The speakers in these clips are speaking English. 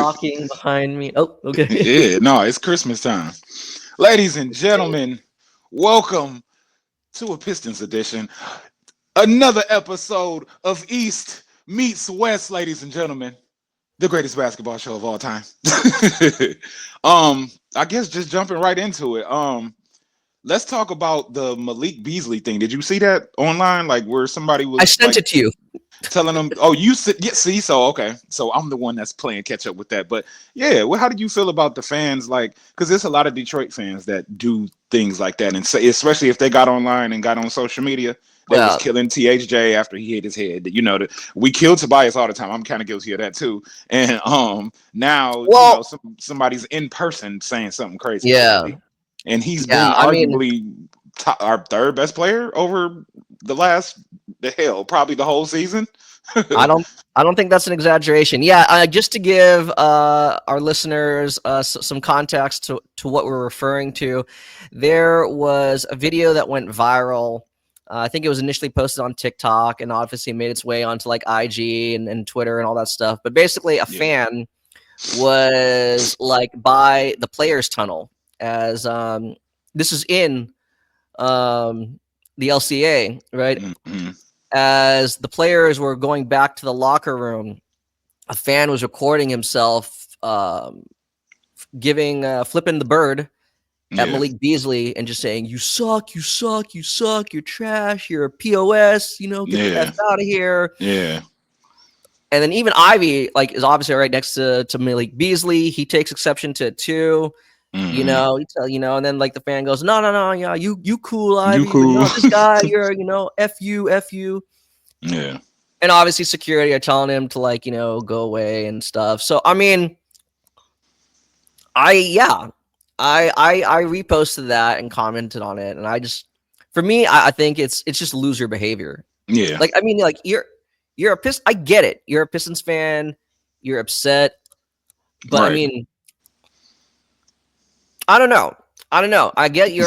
talking behind me. Oh, okay. Yeah, no, it's Christmas time. Ladies and gentlemen, welcome to a Pistons edition. Another episode of East Meets West, ladies and gentlemen. The greatest basketball show of all time. I guess just jumping right into it. Let's talk about the Malik Beasley thing. Did you see that online? Like where somebody I was sent like it to you. telling them, "Oh, you see, yeah, see, so okay, so I'm the one that's playing catch up with that." But yeah, well, how did you feel about the fans? Like, because there's a lot of Detroit fans that do things like that, and say, especially if they got online and got on social media, they was Well, killing THJ after he hit his head. You know, we kill Tobias all the time. I'm kind of guilty of that too. And now well, somebody's in person saying something crazy to yeah, Malik, and he's yeah. been I mean, arguably our third best player over the hell, probably the whole season. I don't, I don't think that's an exaggeration. Yeah, just to give our listeners some context to what we're referring to, there was a video that went viral. I think it was initially posted on TikTok and obviously made its way onto like IG and Twitter and all that stuff. But basically, a Yeah. fan was like by the players' tunnel as this is in the LCA, right? Mm-hmm. As the players were going back to the locker room, a fan was recording himself flipping the bird at Yeah. Malik Beasley and just saying, "You suck, you suck, you suck, you're trash, you're a POS, get the F out of here." Yeah. And then even Ivey, like, is obviously right next to Malik Beasley. He takes exception to it too. Mm-hmm. And then like the fan goes, no, yeah, you cool, You Ivy, but cool. no, this guy, you're, F you. Yeah. And obviously security are telling him to like, go away and stuff. So, I mean, I reposted that and commented on it. And for me, I think it's just loser behavior. Yeah. Like, I mean, like you're a Pistons. I get it. You're a Pistons fan. You're upset. But Right. I mean, I don't know. I get you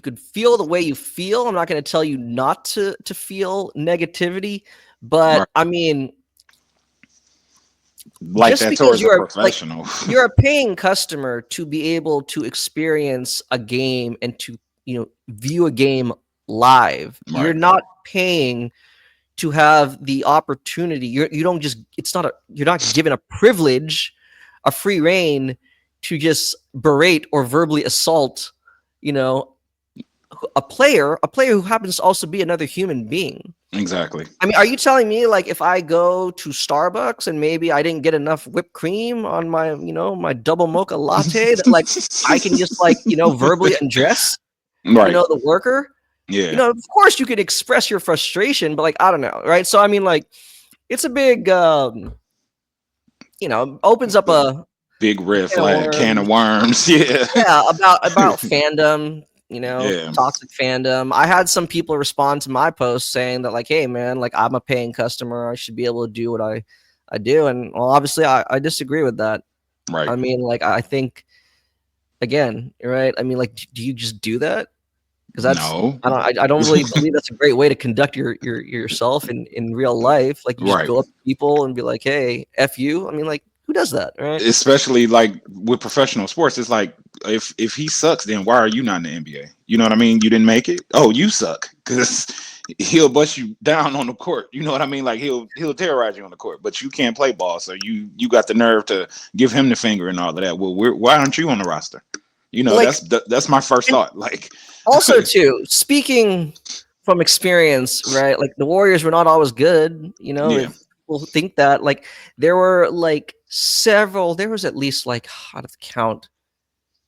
could feel the way you feel. I'm not going to tell you not to feel negativity, but Right. I mean, Like just that because towards a professional. you're a paying customer to be able to experience a game and to, view a game live. You're Right. not paying to have the opportunity. You're not given a privilege, a free reign to just berate or verbally assault, a player who happens to also be another human being. Exactly. I mean, are you telling me like if I go to Starbucks and maybe I didn't get enough whipped cream on my, my double mocha latte, that like I can just like, verbally undress, Right. the worker? Yeah. Of course you could express your frustration, but like, I don't know. Right. So, I mean, like, it's a big, opens up a Big red can of flag, can of worms. worms. Yeah. Yeah, about fandom, Yeah. toxic fandom. I had some people respond to my post saying that, like, hey man, like I'm a paying customer. I should be able to do what I do. And well, obviously I disagree with that. Right. I mean, like, I think again, right? I mean, like, do you just do that? Because that's No. I don't really believe that's a great way to conduct yourself in real life. Like, you just Right. go up to people and be like, hey, F you. I mean, like, who does that, right? Especially like with professional sports, it's like if he sucks, then why are you not in the NBA? You know what I mean? You didn't make it. Oh, you suck, because he'll bust you down on the court. You know what I mean? Like he'll terrorize you on the court, but you can't play ball, so you got the nerve to give him the finger and all of that. Well, why aren't you on the roster? Like, that's my first thought. Like, also too, speaking from experience, right? Like the Warriors were not always good. Yeah. If people think that, like, there were like there was at least like, how to count.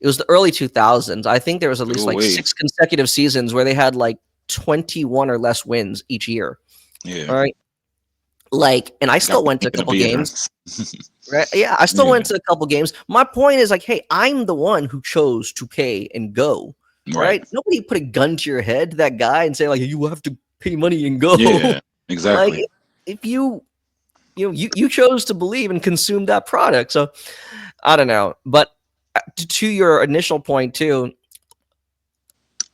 It was the early 2000s. I think there was at least like 6 consecutive seasons where they had like 21 or less wins each year. Yeah. All right. Like, and I still went to a couple games. Right? Yeah, I still went to a couple games. My point is like, hey, I'm the one who chose to pay and go. Right? Nobody put a gun to your head to that guy and say like, you have to pay money and go. Yeah, exactly. Like, if you chose to believe and consume that product. So I don't know. But to your initial point too,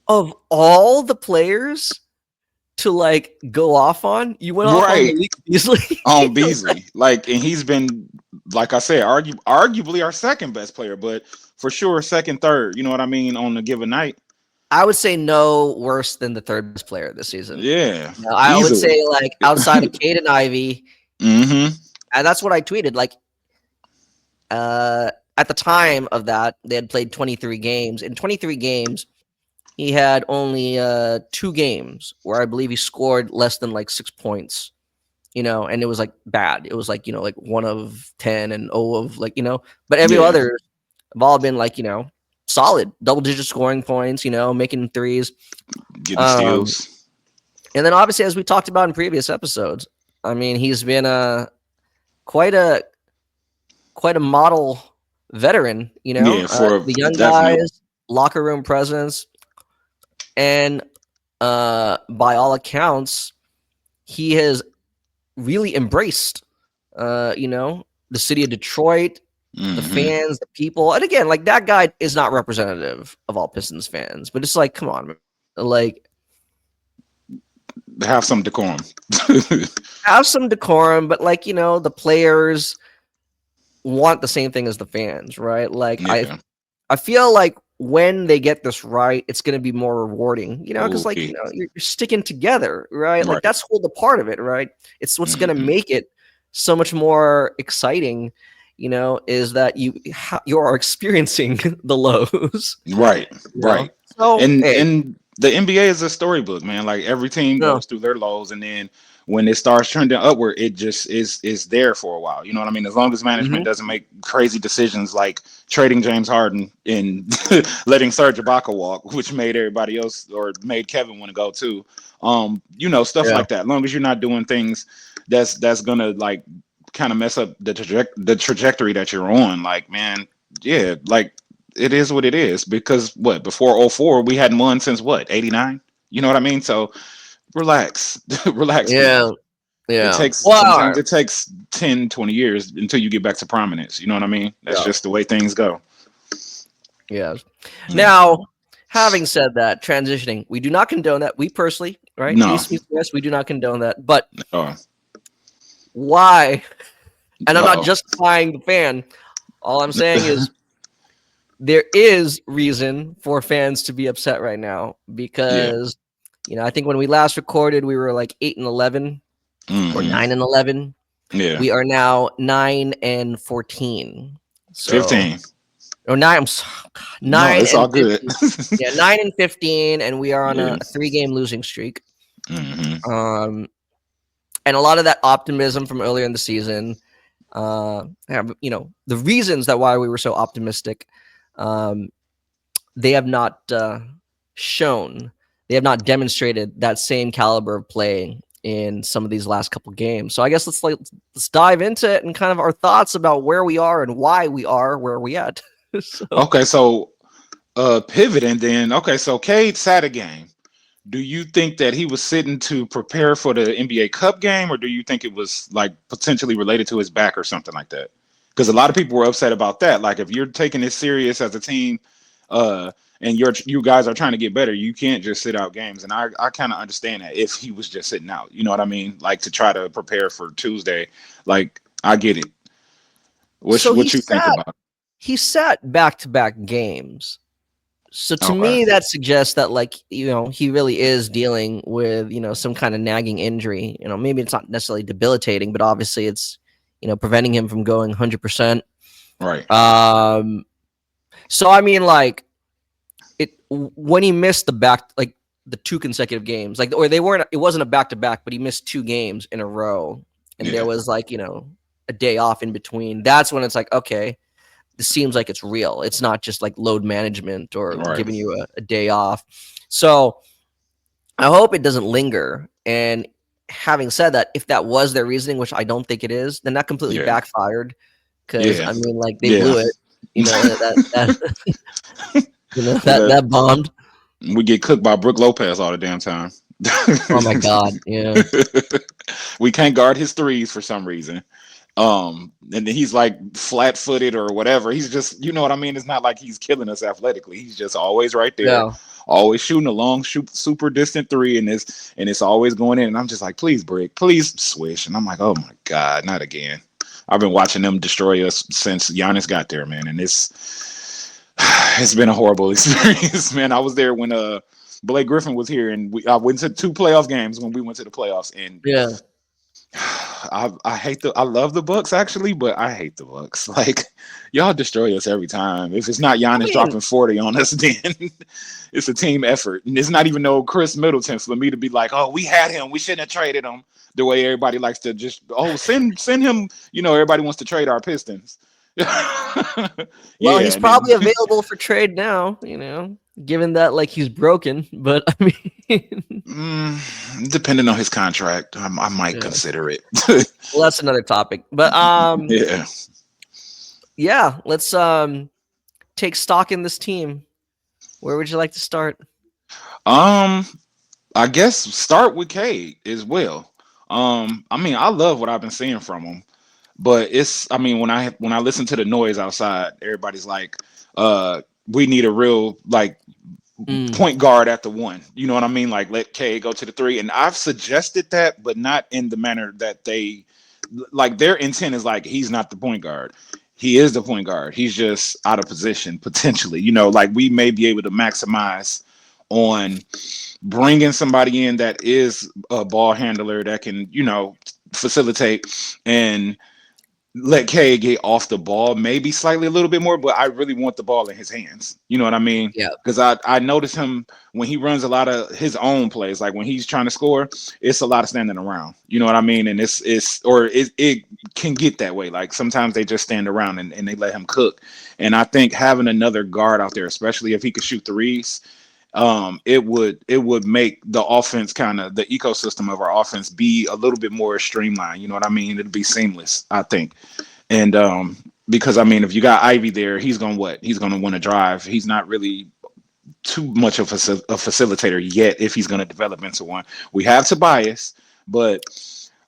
of all the players to like go off on. You went off on Right. Malik Beasley. On Beasley. Like, and he's been, like I said, arguably our second best player, but for sure second, third, you know what I mean, on a given night. I would say no worse than the third best player this season. Yeah. No, I would say like outside of Cade and Ivey, Mm-hmm. and that's what I tweeted. Like, at the time of that, they had played 23 games. In 23 games, he had only 2 games where I believe he scored less than like 6 points. You know, and it was like bad. It was like, you know, like 1 of 10 and 0 of like, you know, but every other have all been like, you know, solid double-digit scoring points, you know, making threes, getting steals. And then obviously, as we talked about in previous episodes, I mean, he's been quite a model veteran, you know, for the young guys, locker room presence, and by all accounts, he has really embraced, you know, the city of Detroit, the fans, the people. And again, like that guy is not representative of all Pistons fans, but it's like, come on, man. Like, have some decorum. have some decorum, but like, you know, the players want the same thing as the fans, right? Like, I feel like when they get this right, it's going to be more rewarding, you know, because like, you know, you're sticking together, right? Like that's whole the part of it, right? It's what's going to make it so much more exciting, you know, is that you are experiencing the lows. Right. So, and the NBA is a storybook, man. Like every team goes through their lows, and then when it starts trending upward, it just is there for a while. You know what I mean? As long as management doesn't make crazy decisions like trading James Harden and letting Serge Ibaka walk, which made everybody else or made Kevin want to go too. You know, stuff like that. As long as you're not doing things that's gonna like kind of mess up the trajectory that you're on, like, man, like it is what it is. Because before 04 we hadn't won since 89. You know what I mean? So relax. Yeah. It takes sometimes it takes 10, 20 years until you get back to prominence. You know what I mean? That's just the way things go. Yeah. Now, having said that, transitioning, we do not condone that. We personally, right? No. We do not condone that. But why? And I'm not justifying the fan. All I'm saying is there is reason for fans to be upset right now because you know, I think when we last recorded, we were like 8-11 or 9-11. Yeah, we are now 9-14. So, 15. Or 9. 9. No, it's all good. 9-15, and we are on a 3-game losing streak. And a lot of that optimism from earlier in the season, you know, the reasons that why we were so optimistic, they have not shown. They have not demonstrated that same caliber of play in some of these last couple games. So I guess let's dive into it and kind of our thoughts about where we are and why we are where we at. Okay, so pivoting then. Okay, so Cade sat a game. Do you think that he was sitting to prepare for the NBA Cup game, or do you think it was like potentially related to his back or something like that? Because a lot of people were upset about that. Like, if you're taking it serious as a team, and you guys are trying to get better, you can't just sit out games. And I kind of understand that if he was just sitting out, you know what I mean? Like, to try to prepare for Tuesday. Like, I get it. What you think about it? He sat back-to-back games. So to me, that suggests that, like, you know, he really is dealing with, you know, some kind of nagging injury. You know, maybe it's not necessarily debilitating, but obviously it's, you know, preventing him from going 100%. Right. So I mean, like, when he missed the 2 consecutive games, like, or it wasn't a back-to-back, but he missed 2 games in a row, and there was, like, you know, a day off in between. That's when it's like, okay, this seems like it's real. It's not just like load management or giving you a day off. So I hope it doesn't linger. And having said that, if that was their reasoning, which I don't think it is, then that completely backfired. Because I mean, like, they blew it. You know, that you know, that bombed. We get cooked by Brook Lopez all the damn time. Oh my God. Yeah. We can't guard his threes for some reason. And then he's like flat-footed or whatever. He's just, you know what I mean? It's not like he's killing us athletically. He's just always right there always shooting a long shoot, super distant three, and it's always going in. And I'm just like, please break, please swish. And I'm like, oh my god, not again. I've been watching them destroy us since Giannis got there, man, and it's been a horrible experience, man. I was there when Blake Griffin was here, and I went to 2 playoff games when we went to the playoffs, and Yeah. I love the Bucks actually, but I hate the Bucks. Like, y'all destroy us every time. If it's not Giannis dropping 40 on us, then it's a team effort. And it's not even no Chris Middleton for me to be like, oh, we had him, we shouldn't have traded him. The way everybody likes to just send him. Everybody wants to trade our Pistons. Well, he's probably available for trade now, given that like he's broken. But I mean, depending on his contract, I might consider it. Well, that's another topic. But yeah, let's take stock in this team. Where would you like to start? I guess start with Cade as well. I mean, I love what I've been seeing from him. But when I listen to the noise outside, everybody's like, we need a real point guard at the 1. You know what I mean? Like, let Cade go to the 3. And I've suggested that, but not in the manner that they like. Their intent is like, he's not the point guard. He is the point guard. He's just out of position potentially. Like, we may be able to maximize on bringing somebody in that is a ball handler that can, facilitate and let Cade get off the ball, maybe slightly a little bit more, but I really want the ball in his hands. You know what I mean? Yeah. Because I notice him when he runs a lot of his own plays, like when he's trying to score, it's a lot of standing around. You know what I mean? And it can get that way. Like sometimes they just stand around and they let him cook. And I think having another guard out there, especially if he could shoot threes, it would make the offense the ecosystem of our offense be a little bit more streamlined. You know what I mean? It'd be seamless, I think. And because I mean, if you got Ivey there, he's gonna want to drive. He's not really too much of a facilitator yet. If he's gonna develop into one, we have Tobias, but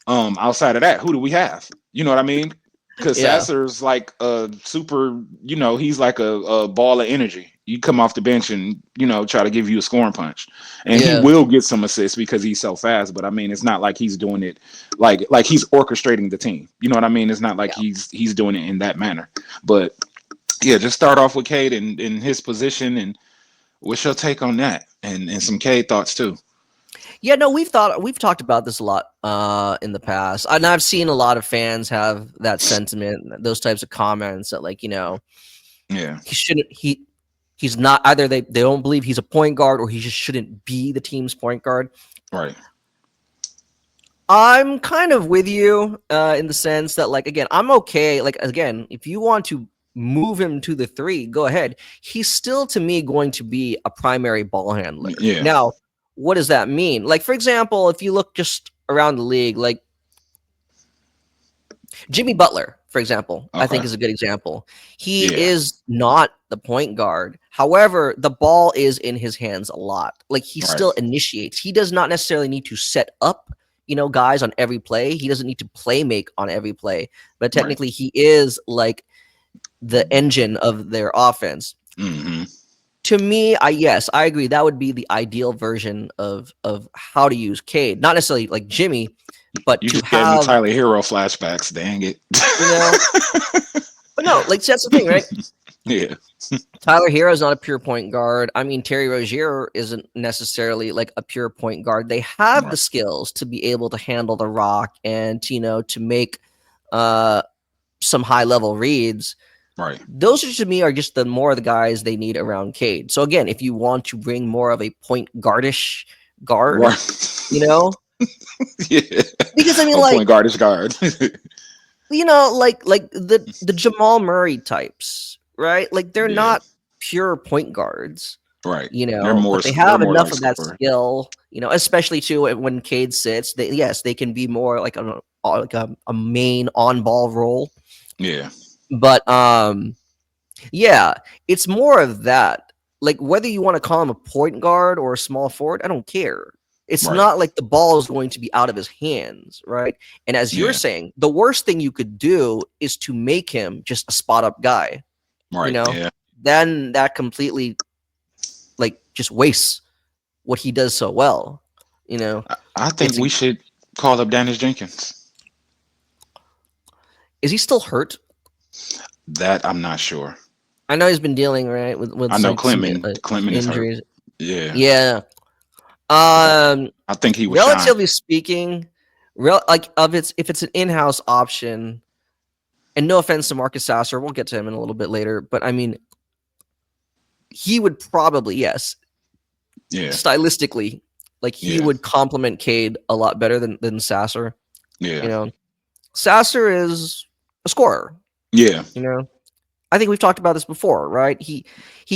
outside of that, who do we have? You know what I mean? Because Sasser's like a super, he's like a ball of energy. You come off the bench and, try to give you a scoring punch. And he will get some assists because he's so fast. But I mean, it's not like he's doing it like he's orchestrating the team. You know what I mean? It's not like he's doing it in that manner. But yeah, just start off with Cade in his position. And what's your take on that? And some Cade thoughts too. Yeah, no, we've talked about this a lot in the past, and I've seen a lot of fans have that sentiment, those types of comments that he's not, either they don't believe he's a point guard or he just shouldn't be the team's point guard. Right. I'm kind of with you in the sense that again, I'm okay. Again, if you want to move him to the 3, go ahead. He's still to me going to be a primary ball handler. Yeah. Now, what does that mean? For example, if you look just around the league, Jimmy Butler, for example, I think is a good example. He is not the point guard. However, the ball is in his hands a lot. He still initiates. He does not necessarily need to set up, guys on every play. He doesn't need to play make on every play. But technically, he is the engine of their offense. Mm-hmm. To me, I agree. That would be the ideal version of how to use Cade. Not necessarily like Jimmy, but you to just have gave me Tyler Hero flashbacks. Dang it! But no, that's the thing, right? Yeah. Tyler Hero is not a pure point guard. I mean, Terry Rozier isn't necessarily a pure point guard. They have the skills to be able to handle the rock and to make some high level reads. Right. Those to me are just the more of the guys they need around Cade. So again, if you want to bring more of a point guardish guard, yeah. Because I mean, point guardish guard. the Jamal Murray types, right? They're not pure point guards, right? They're more. But they have enough of that skill, especially too when Cade sits. They can be more like a main on ball role. Yeah. But it's more of that. Whether you want to call him a point guard or a small forward, I don't care. It's not like the ball is going to be out of his hands, right? And as you're saying, the worst thing you could do is to make him just a spot up guy. Right. Then that completely like just wastes what he does so well. You know, I think it's a, we should call up Dennis Jenkins. is he still hurt? That I'm not sure. I know he's been dealing right with I know some Clinton is hurt. injuries. Yeah. Yeah. I, Um, I think he would shine. relatively speaking, like of its if it's an in-house option, and no offense to Marcus Sasser, we'll get to him in a little bit later, but I mean, he would probably Yeah. stylistically, like he Yeah. would complement Cade a lot better than Sasser. Yeah. You know, Sasser is a scorer. Yeah. You know, I think we've talked about this before, right? He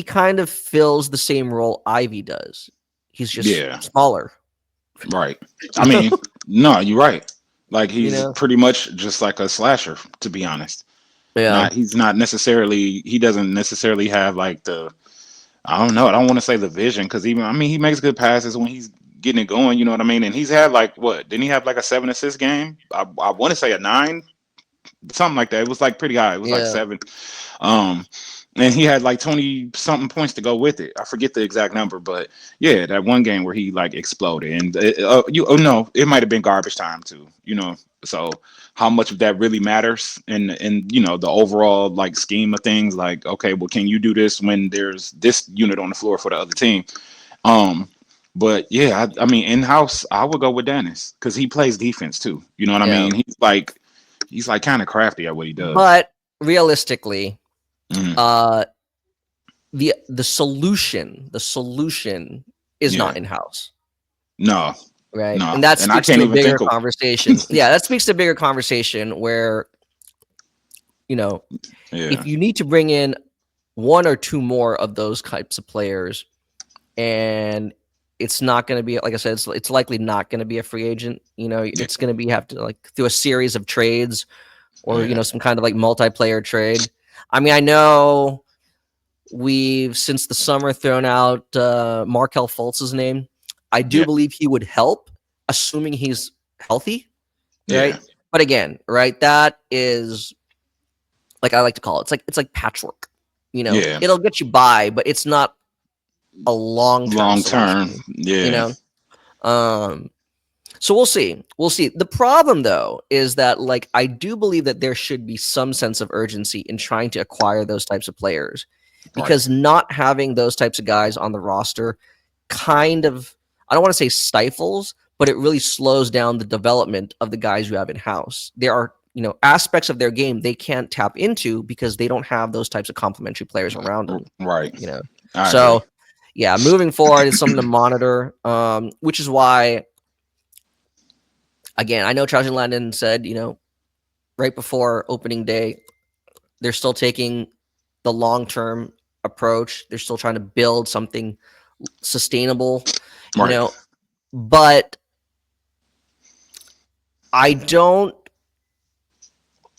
kind of fills the same role Ivey does. He's just Yeah. smaller. Right. I mean, no, you're right. Like You he's know? pretty much just like a slasher, to be honest. Yeah. He's not necessarily. He doesn't necessarily have like the. I don't know. I don't want to say the vision because even I mean he makes good passes when he's getting it going. You know what I mean? And he's had like what? Didn't he have like a 7 assist game? I want to say a 9, something like that. It was like pretty high. It was like Yeah. 7. Um, and he had like 20 something points to go with it. I forget the exact number, but yeah, that one game where he like exploded, and no, it might have been garbage time too. You know, so how much of that really matters in you know the overall like scheme of things? Like, okay, well, can you do this when there's this unit on the floor for the other team? But yeah, I mean, in house, I would go with Dennis because he plays defense too. You know what I Yeah. mean? He's like kind of crafty at what he does. But realistically, Mm. the solution is not Yeah. in house, No, right? no, And that and I speaks to can't a even bigger think of. conversation. Yeah, that speaks to a bigger conversation where you know Yeah, if you need to bring in one or two more of those types of players, and it's not going to be like I said, it's likely not going to be a free agent. You know, yeah, it's going to be have to like through a series of trades or yeah, some kind of like multiplayer trade. I mean, I know we've since the summer thrown out Markelle Fultz's name. I do yeah, believe he would help, assuming he's healthy, right? yeah, But again, right, that is like I like to call it. It's like patchwork. You know, yeah. it'll get you by, but it's not a long-term Long term, solution. You yeah, know, um, so we'll see. We'll see. The problem, though, is that like I do believe that there should be some sense of urgency in trying to acquire those types of players, right, because not having those types of guys on the roster kind of I don't want to say stifles, but it really slows down the development of the guys you have in house. There are aspects of their game they can't tap into because they don't have those types of complementary players around them. right. You know, I agree. so yeah, moving forward is something to monitor. Which is why. Again, I know Trajan Landon said, right before opening day, they're still taking the long-term approach. They're still trying to build something sustainable, Right, but I don't,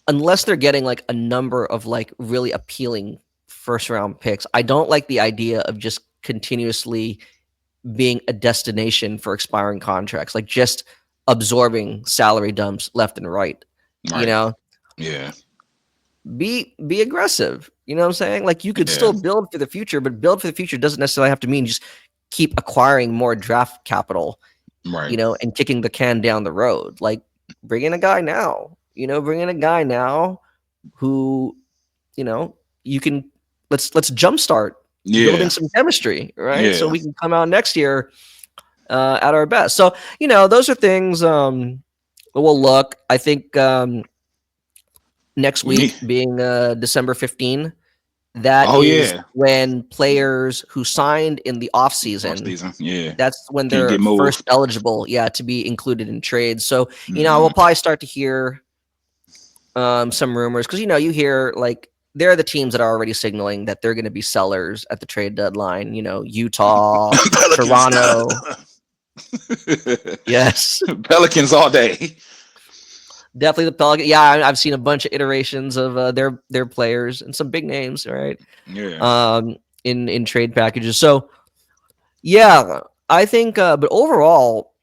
unless they're getting like a number of like really appealing first round picks, I don't like the idea of just continuously being a destination for expiring contracts, like just absorbing salary dumps left and right. You right. know, Yeah, be aggressive. You know what I'm saying? Like you could yeah, still build for the future, but build for the future doesn't necessarily have to mean just keep acquiring more draft capital, right, and kicking the can down the road. Like bring in a guy now, bring in a guy now who, you can let's jumpstart building yeah, some chemistry, right? So yeah, we can come out next year at our best. So, those are things we'll look. I think next we need. week being December 15, that Oh is yeah, when players who signed in the off off season, season. Yeah, that's when can't they're get first moved. eligible, to be included in trades. So, Hmm. we'll probably start to hear some rumors because you hear like there are the teams that are already signaling that they're going to be sellers at the trade deadline. Utah, Pelicans. Toronto. Yes, Pelicans all day. definitely the Pelicans. Yeah, I've seen a bunch of iterations of their players and some big names, right? Yeah, In trade packages. So yeah, I think. But overall,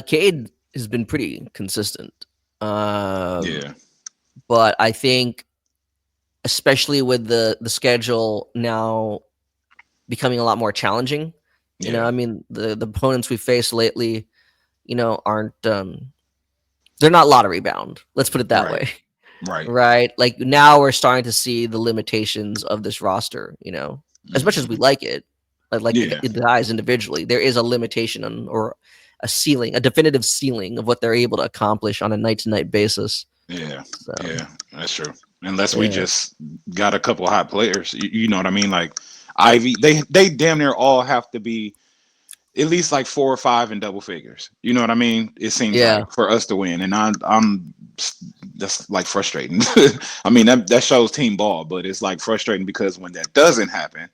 Cade has been pretty consistent. yeah, But I think, especially with the schedule now becoming a lot more challenging. You know, Yeah. I mean, the opponents we faced lately, you know, aren't they're not lottery bound. Let's put it that Right. way. Right. Right? Like now we're starting to see the limitations of this roster, you know. As much as we Mhm. like it, like Yeah. the guys individually, there is a limitation on or a ceiling, a definitive ceiling of what they're able to accomplish on a night to night basis. Yeah. So, Yeah. That's true. Unless we yeah. just got a couple hot players, you know what I mean? Like Ivy, they damn near all have to be at least like 4 or 5 in double figures. You know what I mean? It seems Yeah. like for us to win, and I'm that's like frustrating. I mean that shows team ball, but it's like frustrating because when that doesn't happen,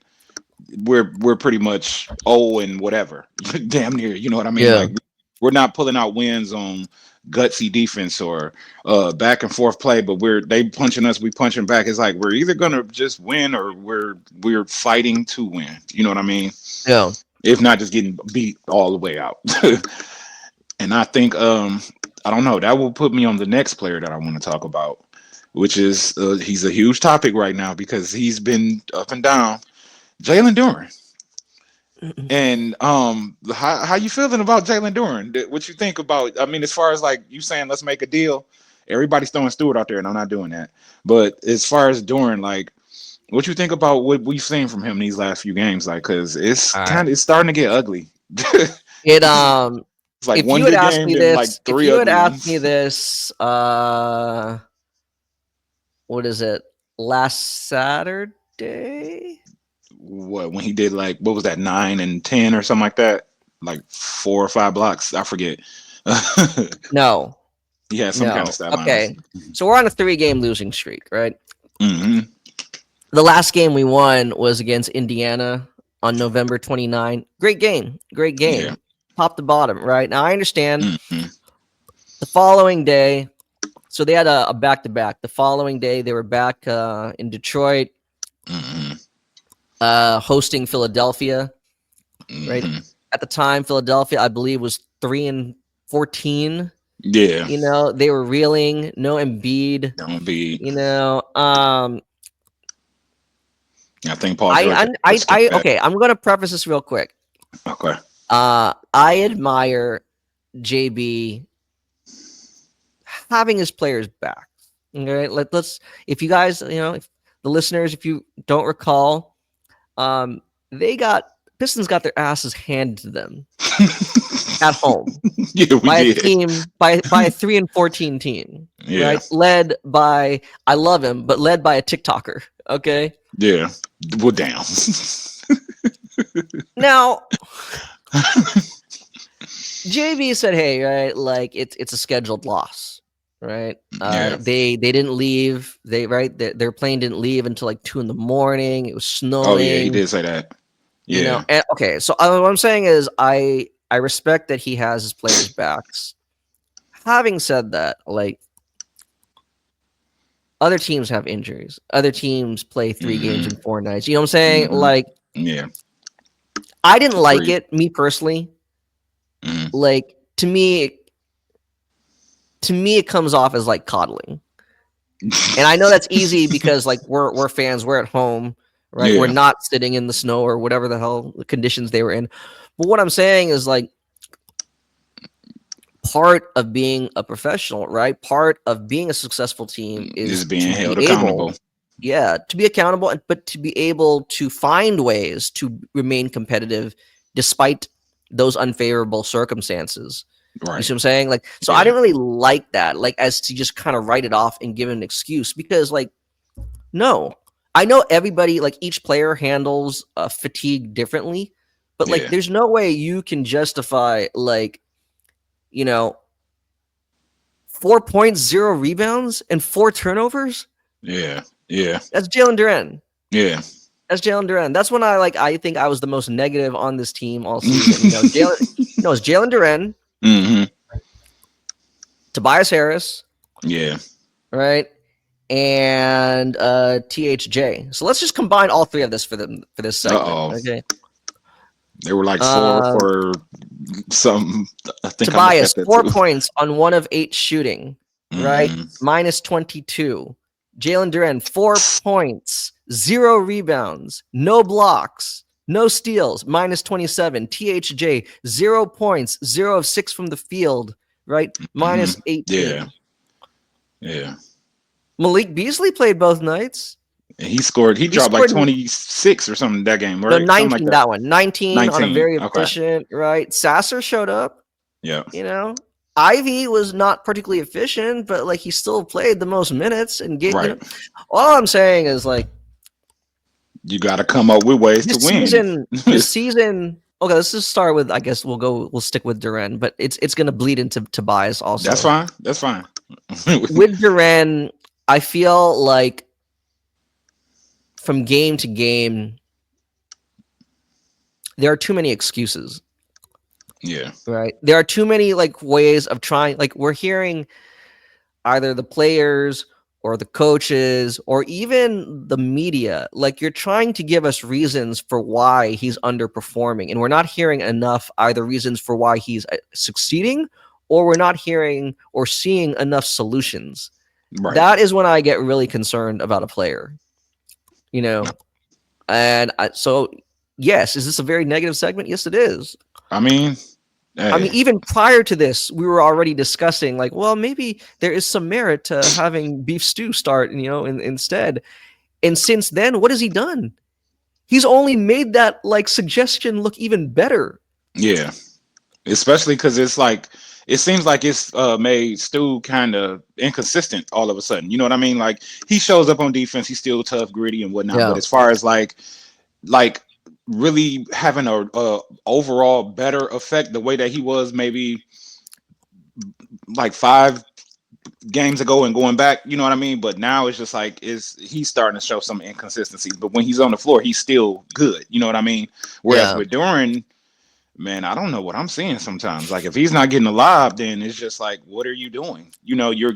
we're pretty much and whatever, damn near. You know what I mean? Yeah. Like we're not pulling out wins on gutsy defense or back and forth play, but they punching us, we punching back. It's like we're either gonna just win or we're fighting to win. You know what I mean? Yeah. If not just getting beat all the way out. And I think I don't know, that will put me on the next player that I want to talk about, which is he's a huge topic right now because he's been up and down. Jalen Duren. And how you feeling about Jalen Duren? What you think about? I mean, as far as like you saying, let's make a deal. Everybody's throwing Stewart out there, and I'm not doing that. But as far as Duren, like, what you think about what we've seen from him these last few games? Like, because All right. it's starting to get ugly. It It's like if you one had good asked game, me then like this, if three you had ugly asked me ones. this, what is it? Last Saturday? What when he did like what was that 9 and 10 or something like that? Like 4 or 5 blocks, I forget. No, He had some kind no. of stat line. Okay. So we're on a 3-game losing streak, right? Mm-hmm. The last game we won was against Indiana on November 29. Great game. Great Yeah. game. Top to bottom, right? Now I understand Mm-hmm. the following day, so they had a back to back. The following day, they were back in Detroit, Mm-hmm. hosting Philadelphia, right? Mm-hmm. At the time, Philadelphia, I believe, was 3-14. Yeah. You know, they were reeling, no Embiid. Don't be. You know, I think Paul George had to step I back. okay. I'm gonna preface this real quick. Okay. I admire JB having his players back. Okay, let's if you guys, you know, if the listeners, if you don't recall, they got Pistons got their asses handed to them at home Yeah, we by a did. team by a 3-14 team, Yeah. right? Led by I love him, but led by a TikToker. Okay, Yeah. Well, damn. now JB said, "Hey, right, like it's a scheduled loss, right? Yeah. They didn't leave. Their plane didn't leave until like 2 a.m. It was Oh yeah, he snowing, did say that. you know. Yeah. And, okay, so what I'm saying is, I respect that he has his players' backs. Having said that, like other teams have injuries. Other teams play 3 games in 4 nights. You know what I'm saying? Mm-hmm. Like Yeah. I didn't like Agreed. it, me personally. Mm-hmm. Like to me, it comes off as like coddling. And I know that's easy because like we're fans, we're at home, right? Yeah. We're not sitting in the snow or whatever the hell the conditions they were in. But what I'm saying is like part of being a professional, right? Part of being a successful team Is is being to be held able, accountable. yeah, to be accountable, but to be able to find ways to remain competitive despite those unfavorable circumstances. You Right. see what I'm saying? Like, so I Yeah. didn't really like that, like, as to just kind of write it off and give it an excuse because, like, no, I know everybody, like, each player handles fatigue differently, but like, Yeah. there's no way you can justify, like, you know, 4.0 rebounds and 4 turnovers. Yeah. Yeah. That's Jalen Duren. Yeah. That's Jalen Duren. That's when I think I was the most negative on this team all season. You know, it's Jalen Duren, Mm-hmm. Tobias Harris, Yeah. right? And THJ. So let's just combine all 3 of this for this segment. Uh-oh. Okay. They were like 4 for some. I think Tobias, I 4 too. points on 1 of 8 shooting, right? Mm-hmm. Minus 22. Jalen Duren, 4 points, 0 rebounds, no blocks, No steals, minus 27. THJ, 0 points, 0 of 6 from the field, right? Minus 18. Yeah. Malik Beasley played both nights. And he scored. He dropped like 26 or something that game, No, right? 19 Something like that one. 19 on a 19. very Okay. efficient, right? Sasser showed up. Yeah. You know, Ivey was not particularly efficient, but like he still played the most minutes and get. Right. You know, all I'm saying is like you got to come up with ways to win. This season. Okay, let's just start with. I guess we'll stick with Duren, but it's going to bleed into Tobias also. That's fine. With Duren, I feel like from game to game, there are too many excuses. Yeah. Right. There are too many like ways of trying. Like we're hearing either the players or the coaches or even the media, like you're trying to give us reasons for why he's underperforming. And we're not hearing enough either reasons for why he's succeeding, or we're not hearing or seeing enough solutions. Right. That is when I get really concerned about a player, you know? And so, yes, is this a very negative segment? Yes, it is. I mean, even prior to this, we were already discussing like, well, maybe there is some merit to having Beef Stew start, instead. And since then, what has he done? He's only made that like suggestion look even better. Yeah, especially because it's like it seems like it's made Stu kind of inconsistent all of a sudden. You know what I mean? Like he shows up on defense, he's still tough, gritty, and whatnot. Yeah. But as far as like really having a overall better effect the way that he was maybe like 5 games ago and going back, you know what I mean? But now it's just like he's starting to show some inconsistencies, but when he's on the floor he's still good, you know what I mean? Whereas with Duren, man, I don't know what I'm seeing sometimes. Like if he's not getting alive, then it's just like, what are you doing? You know, you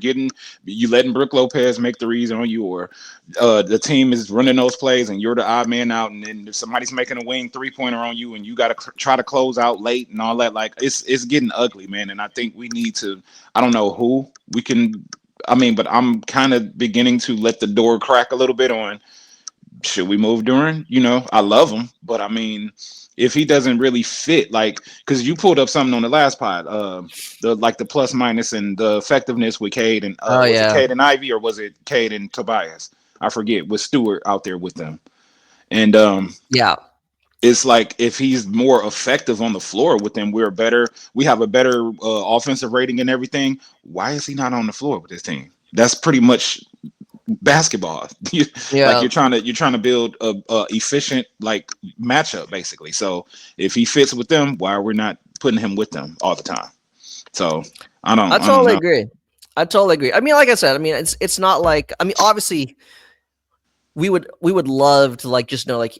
letting Brook Lopez make the reads on you, or the team is running those plays and you're the odd man out, and then if somebody's making a wing 3-pointer on you and you got to try to close out late and all that, like it's getting ugly, man. And I think we need to, I don't know who we can, but I'm kind of beginning to let the door crack a little bit on, should we move Duren? You know, I love him, but I mean, if he doesn't really fit, like, because you pulled up something on the last pod, the plus minus and the effectiveness with Cade and was it Cade and Ivey, or was it Cade and Tobias? I forget. With Stewart out there with them, and it's like if he's more effective on the floor with them, we have a better offensive rating and everything. Why is he not on the floor with this team? That's pretty much basketball. Like you're trying to build a efficient like matchup basically. So if he fits with them, why are we not putting him with them all the time? So I totally agree. I mean, like I said, I mean it's not like, I mean, obviously we would love to like just know, like,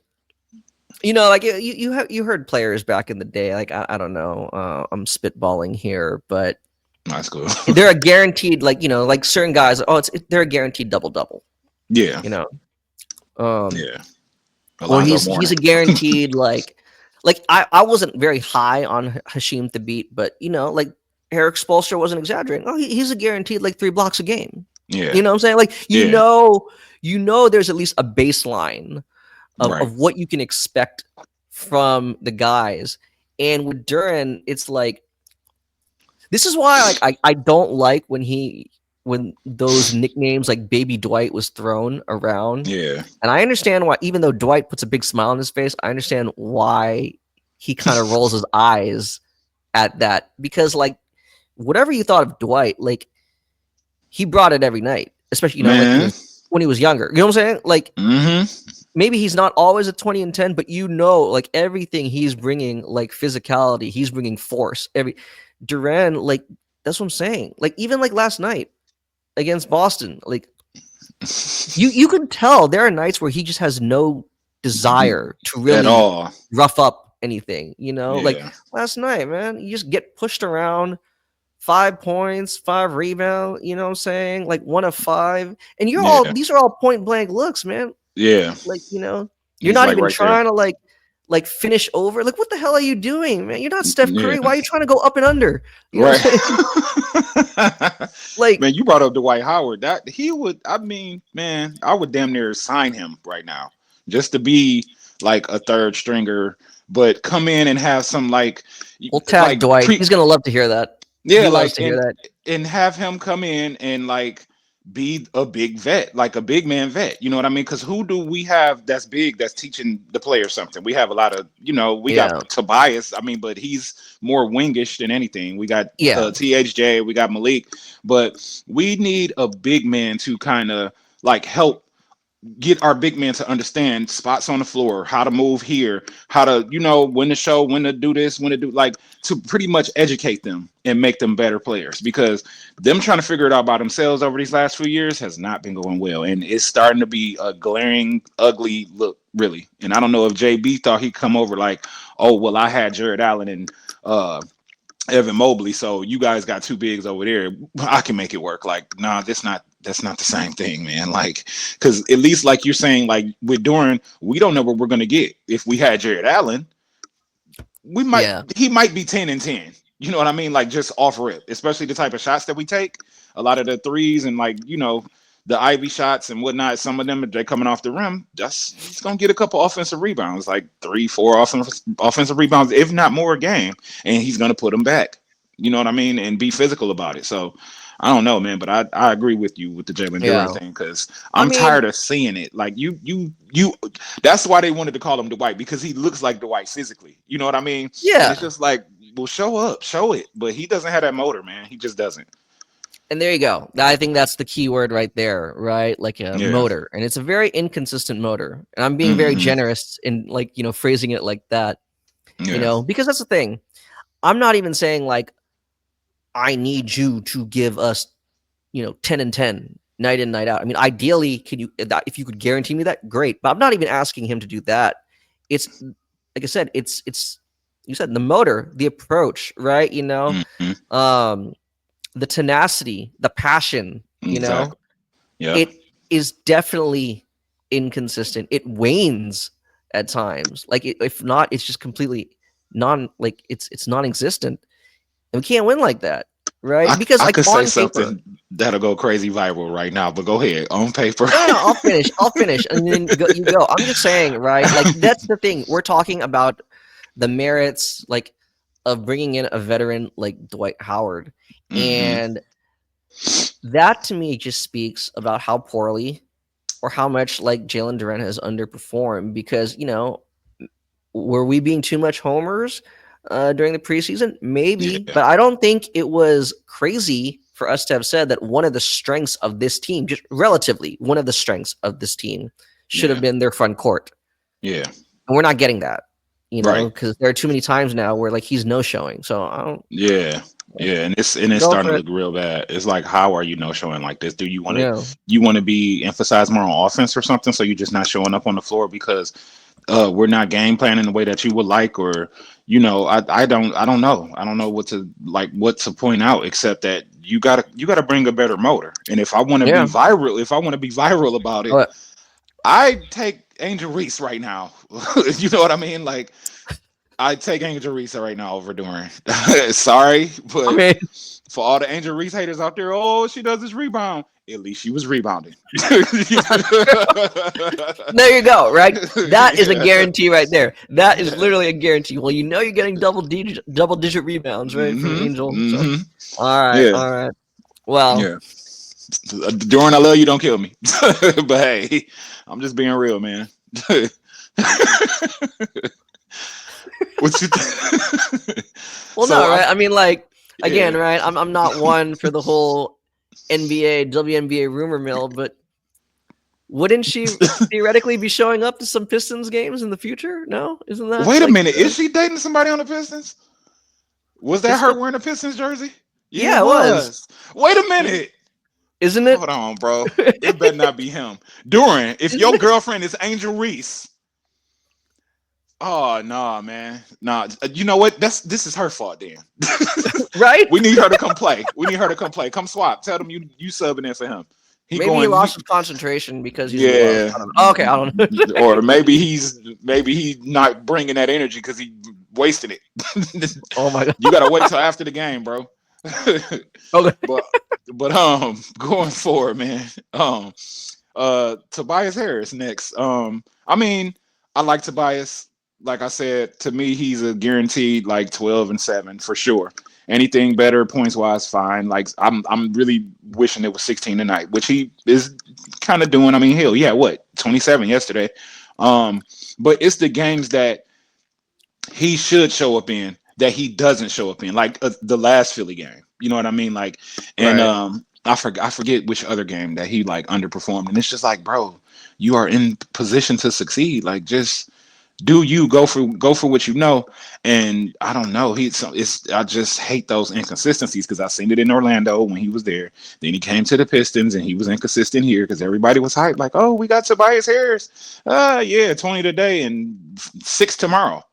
you know, like you heard players back in the day, like I don't know, I'm spitballing here, but that's cool. They're a guaranteed, like, you know, like certain guys. They're a guaranteed double. Yeah. You know. Yeah. Or he's a guaranteed like I wasn't very high on Hasheem Thabeet, but you know, like Eric Spoelstra wasn't exaggerating. Oh, he's a guaranteed like 3 blocks a game. Yeah. You know what I'm saying? Like you know, there's at least a baseline of what you can expect from the guys. And with Duren, it's like, this is why like I don't like when those nicknames like Baby Dwight was thrown around. Yeah. And I understand why, even though Dwight puts a big smile on his face, I understand why he kind of rolls his eyes at that. Because like whatever you thought of Dwight, like he brought it every night, especially, you know, like when he was younger. You know what I'm saying? Like maybe he's not always a 20 and 10, but you know, like everything he's bringing, like physicality, he's bringing force. Duren, like that's what I'm saying. Like even like last night against Boston, like you can tell there are nights where he just has no desire to really at all rough up anything. You know, like last night, man, you just get pushed around, 5 points, 5 rebounds. You know what I'm saying? Like 1 of 5, and these are all point blank looks, man. Yeah, like, you know, you're not even trying to like finish over. Like, what the hell are you doing, man? You're not Steph Curry. Why are you trying to go up and under? You know like, man, you brought up Dwight Howard. That he would, I mean, man, I would damn near sign him right now just to be like a third stringer, but come in and have some We'll tag Dwight. He's gonna love to hear that. Yeah, he loves to hear that. And have him come in and be a big vet, like a big man vet. You know what I mean? Because who do we have that's big that's teaching the players something? We have a lot of, we got Tobias. I mean, but he's more wingish than anything. We got THJ, we got Malik, but we need a big man to kind of help get our big men to understand spots on the floor, how to move here, how to, when to show, when to do this, when to do to pretty much educate them and make them better players, because them trying to figure it out by themselves over these last few years has not been going well. And it's starting to be a glaring, ugly look, really. And I don't know if JB thought he'd come over oh, well, I had Jared Allen and Evan Mobley, so you guys got two bigs over there. I can make it work. Nah, that's not the same thing, man. Because at least you're saying, with Duren, we don't know what we're gonna get. If we had Jared Allen, he might be 10 and 10. You know what I mean? Just off rip, especially the type of shots that we take. A lot of the threes and the Ivey shots and whatnot. Some of them, if they're coming off the rim, he's gonna get a couple offensive rebounds, 3-4 offensive rebounds, if not more a game, and he's gonna put them back. You know what I mean? And be physical about it. So I don't know, man, but I agree with you with the Jalen Duren thing, because I'm tired of seeing it. You. That's why they wanted to call him Dwight, because he looks like Dwight physically. You know what I mean? Yeah. And it's just well, show it, but he doesn't have that motor, man. He just doesn't. And there you go. I think that's the key word right there, right? Motor. And it's a very inconsistent motor. And I'm being very generous in phrasing it like that, because that's the thing. I'm not even saying I need you to give us, 10 and 10 night in, night out. I mean, ideally, if you could guarantee me that, great. But I'm not even asking him to do that. It's like I said, it's you said the motor, the approach, right? The tenacity, the passion, Exactly. it is definitely inconsistent. It wanes at times. If not, it's just completely it's non-existent. And we can't win like that, right? Because I could say on something paper, that'll go crazy viral right now, but go ahead. On paper. No, I'll finish, and then you go. I'm just saying, right? That's the thing. We're talking about the merits, of bringing in a veteran like Dwight Howard, and that to me just speaks about how poorly or how much Jalen Duren has underperformed, because were we being too much homers during the preseason? Maybe, but I don't think it was crazy for us to have said that one of the strengths of this team, just relatively, one of the strengths of this team should have been their front court. Yeah. And we're not getting that, because there are too many times now where he's no showing. So I don't. Yeah, and it's starting to look real bad. It's how are you no showing like this? Do you want to be emphasized more on offense or something? So you're just not showing up on the floor because we're not game planning the way that you would like, or I don't know. I don't know what to point out, except that you gotta bring a better motor. And if I want to be viral about it, I take Angel Reese right now. You know what I mean? I take Angel Reese right now over Duren. Sorry, but for all the Angel Reese haters out there, she does this rebound. At least she was rebounding. There you go, right? That is a guarantee right there. That is literally a guarantee. Well, you're getting double digit rebounds, right, from Angel. So, all right. Well, Duren, I love you. Don't kill me. But hey, I'm just being real, man. What you well, no, right? I mean, again, right? I'm not one for the whole NBA, WNBA rumor mill, but wouldn't she theoretically be showing up to some Pistons games in the future? No, isn't that? Wait a minute, is she dating somebody on the Pistons? Was that her wearing a Pistons jersey? Yeah, it was. Wait a minute. Isn't it? Hold on, bro. It better not be him. Duren, if your girlfriend is Angel Reese. Oh no, man. Nah, you know what? This is her fault then. Right? We need her to come play. Come swap. Tell them you subbing in for him. He lost his concentration because he's I don't know. Or maybe he's not bringing that energy because he wasted it. Oh my god. You gotta wait till after the game, bro. Okay. But going forward, man. Tobias Harris next. I mean, I like Tobias. Like I said, to me, he's a guaranteed like 12-7 for sure. Anything better points wise, fine. Like I'm really wishing it was 16 tonight, which he is kind of doing. I mean, hell, yeah, what 27 yesterday. Um, but it's the games that he should show up in that he doesn't show up in, like the last Philly game. You know what I mean? Like, and Right. I forget which other game that he like underperformed, and it's just like, bro, you are in position to succeed. Like, just do you go for what you know. And I don't know. It's I just hate those inconsistencies because I seen it in Orlando when he was there. Then he came to the Pistons and he was inconsistent here because everybody was hyped, like, oh, we got Tobias Harris. Yeah, 20 today and 6 tomorrow.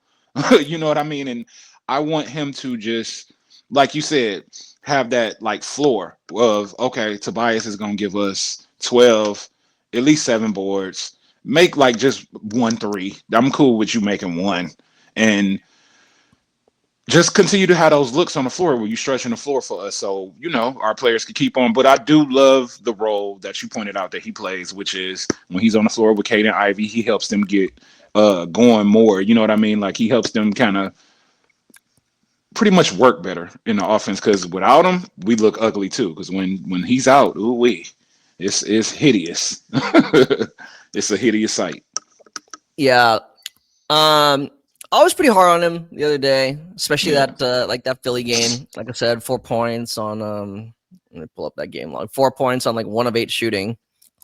You know what I mean? And I want him to just, like you said, have that like floor of, okay, Tobias is gonna give us 12, at least 7 boards. Make like just 1 3. I'm cool with you making one. And just continue to have those looks on the floor where you stretching the floor for us, so you know our players can keep on. But I do love the role that you pointed out that he plays, which is when he's on the floor with Cade and Ivey, he helps them get going more. You know what I mean? Like he helps them kind of pretty much work better in the offense, because without him, we look ugly too. Because when he's out, ooh wee, it's hideous. It's a hideous sight. Yeah. I was pretty hard on him the other day, especially Yeah, that like that Philly game. Like I said, 4 points on let me pull up that game log. 4 points on like 1 of 8 shooting.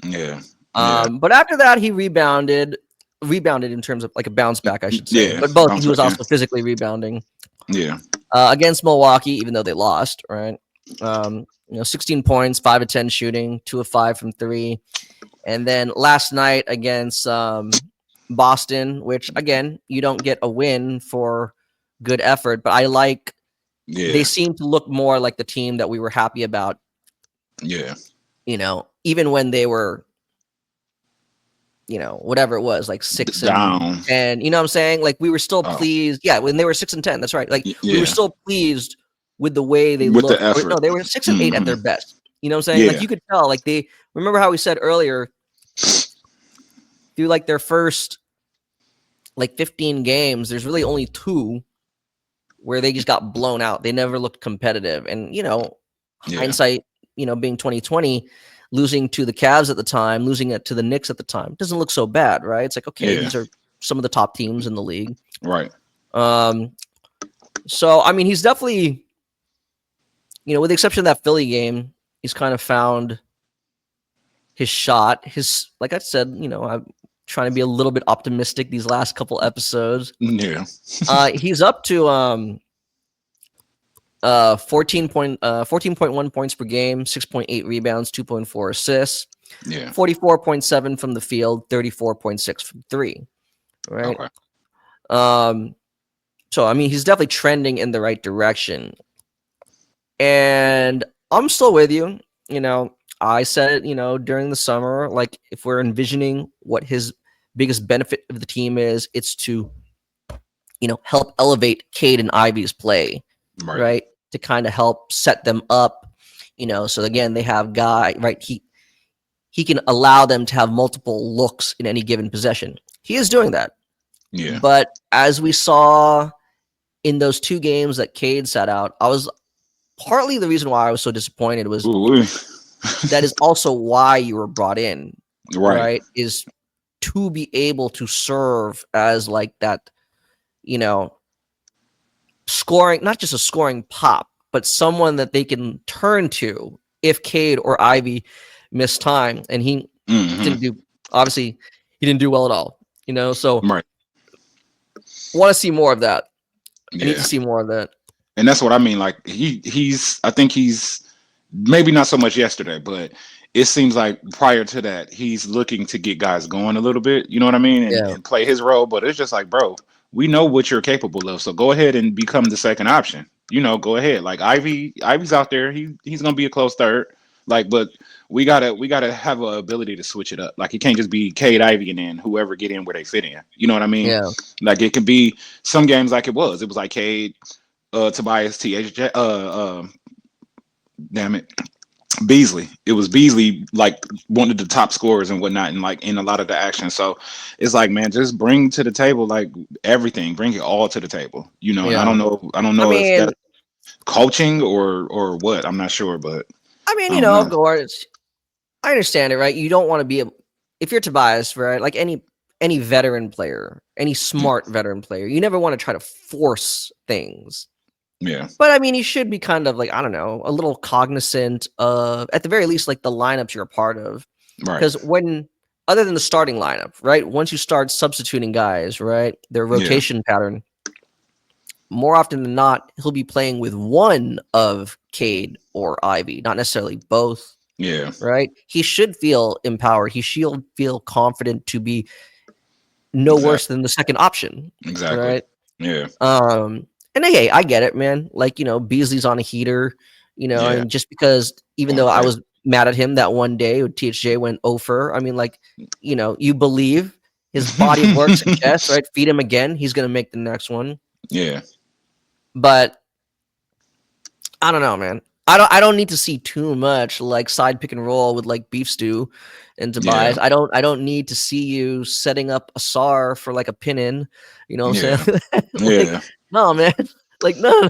yeah, yeah, But after that he rebounded in terms of like a bounce back, I should say. yeah. But both Bounce he was back in. also physically rebounding. Yeah, Against Milwaukee, even though they lost, right? 16 points, 5 of 10 shooting, 2 of 5 from 3. And then last night against Boston, which again, you don't get a win for good effort, but I like they yeah, seem to look more like the team that we were happy about, yeah. even when they were, whatever it was, like 6 and Down. 10, you know what I'm saying? Like we were still Oh, pleased. Yeah, when they were 6 and 10, that's right. Like we were yeah. still pleased with the way they With the looked. Or no, effort. they were 6 and 8 at Hmm. their best. You know what I'm saying? Like Yeah, you could tell, like they remember how we said earlier through like their first like 15 games, there's really only 2 where they just got blown out. They never looked competitive. And, yeah, hindsight, being 2020, losing to the Cavs at the time, losing it to the Knicks at the time, doesn't look so bad, right? It's like, okay, yeah. these are some of the top teams in the league. Right. Um, so, I mean, he's definitely, with the exception of that Philly game, he's kind of found his shot. Like I said, I'm trying to be a little bit optimistic these last couple episodes. Yeah. He's up to 14.1 points per game, 6.8 rebounds, 2.4 assists, Yeah. 44.7 from the field, 34.6 from 3. Right. Okay. So I mean, he's definitely trending in the right direction. And I'm still with you. I said it, during the summer, like if we're envisioning what his biggest benefit of the team is, it's to, help elevate Cade and Ivey's play, Right. right? To kind of help set them up, so again, they have guy, right? He can allow them to have multiple looks in any given possession. He is doing that. Yeah. But as we saw in those 2 games that Cade sat out, I was partly the reason why I was so disappointed was Ooh. that is also why you were brought in, Right. right? Is to be able to serve as like that, scoring, not just a scoring pop, but someone that they can turn to if Cade or Ivey miss time. And he Hmm. obviously, he didn't do well at all, so Right. want to see more of that. I need Yeah. to see more of that. And that's what I mean. Like I think he's maybe not so much yesterday, but it seems like prior to that, he's looking to get guys going a little bit, you know what I mean? Yeah. And play his role. But it's just like, bro, we know what you're capable of. So go ahead and become the second option. Go ahead. Like Ivy's out there. He's gonna be a close third. Like, but we gotta have an ability to switch it up. Like it can't just be Cade, Ivy, and then whoever get in where they fit in. You know what I mean? Yeah. Like it could be some games like it was. It was like Cade, Tobias, THJ, damn it, Beasley. It was Beasley, like one of the top scorers and whatnot, and like in a lot of the action. So it's like, man, just bring to the table like everything. Bring it all to the table, you know. And I Yeah. don't know. I don't I know if that's mean, coaching or what. I'm not sure, but I you don't know, know. Gore, I understand it, right? You don't want to be if you're Tobias, right? Like any veteran player, any Yeah, smart veteran player, you never want to try to force things. yeah, But I mean, you should be kind of like, I don't know, a little cognizant of, at the very least, like the lineups you're a part of. right. Because when, other than the starting lineup, right? Once you start substituting guys, right? Their Yeah, rotation pattern, more often than not, he'll be playing with one of Cade or Ivy, not necessarily both, yeah, right? He should feel empowered. He should feel confident to be no worse exactly, than the second option, exactly. right? Yeah, And hey, I get it, man. Like, Beasley's on a heater, yeah. and just because even Going though I crazy. was mad at him that one day when THJ went over, I mean, like, you believe his body of work suggests, right? Feed him again, he's gonna make the next one. Yeah, But I don't know, man. I don't need to see too much like side pick and roll with like beef stew and yeah, Tobias. I don't need to see you setting up a SAR for like a pin in. You know what I'm yeah, saying? Like, yeah. no, man. Like, no.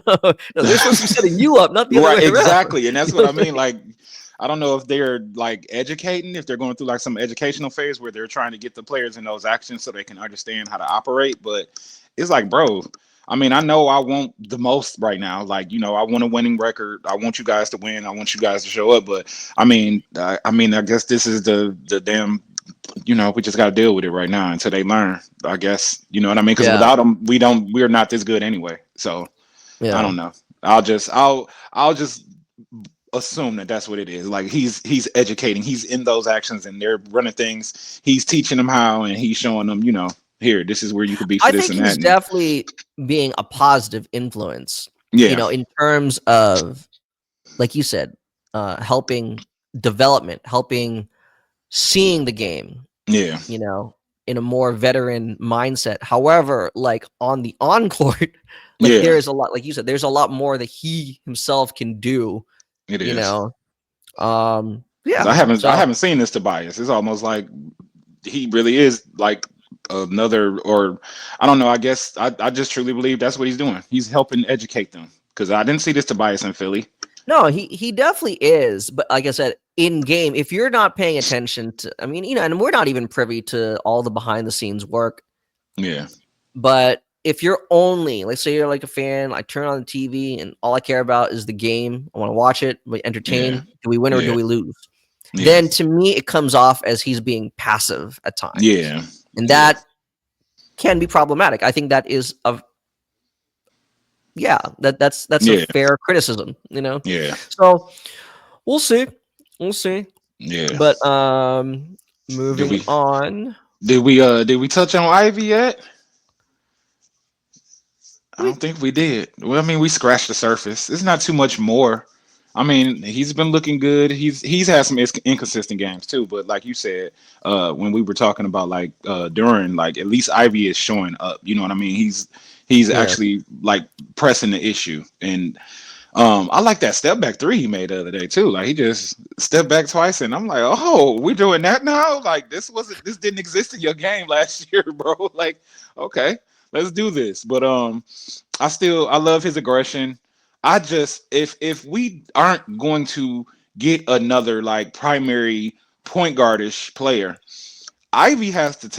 They're supposed to be setting you up, not the other Right, way around. exactly. And that's You know what I what I'm mean. saying? Like, I don't know if they're like educating, if they're going through like some educational phase where they're trying to get the players in those actions so they can understand how to operate. But it's like, bro, I mean, I know I want the most right now. Like, I want a winning record. I want you guys to win. I want you guys to show up. But I guess this is the damn. We just got to deal with it right now until they learn. I guess you know what I mean. Because Yeah, without them, we're not this good anyway. So I yeah. don't know. I'll just assume that that's what it is. Like he's educating. He's in those actions, and they're running things. He's teaching them how, and he's showing them. Here, this is where you could be for I this think and that. he's And definitely being a positive influence. yeah, In terms of, like you said, helping development, helping seeing the game, yeah, you know, in a more veteran mindset. However, like on the on court, like there yeah. is a lot, like you said, there's a lot more that he himself can do, It you is know. because Yeah. I So haven't seen this Tobias. It's almost like he really is like another, or I don't know. I guess I just truly believe that's what he's doing. He's helping educate them because I didn't see this Tobias in Philly. no, he definitely is. But like I said, in game, if you're not paying attention to, I mean, and we're not even privy to all the behind the scenes work. Yeah, But if you're only, let's say you're like a fan, I turn on the TV and all I care about is the game. I want to watch it, we yeah, entertain. Do we win or do yeah, we lose? yeah, Then to me, it comes off as he's being passive at times. yeah, And yeah, that can be problematic. I think that is that's a yeah, fair criticism, you know? yeah, So we'll see. We'll see. yeah. But Did moving we on. did we touch on Ivy yet? I We don't think we did. Well, I mean, we scratched the surface. It's not too much more. I mean, he's been looking good. He's had some inconsistent games too. But like you said, when we were talking about like Duren, like at least Ivy is showing up. You know what I mean? He's yeah. actually like pressing the issue. And I like that step back three he made the other day too. Like he just stepped back twice, and I'm like, oh, we're doing that now. Like this didn't exist in your game last year, bro. Like, okay, let's do this. But I love his aggression. I just if we aren't going to get another like primary point guardish player, Ivy he has to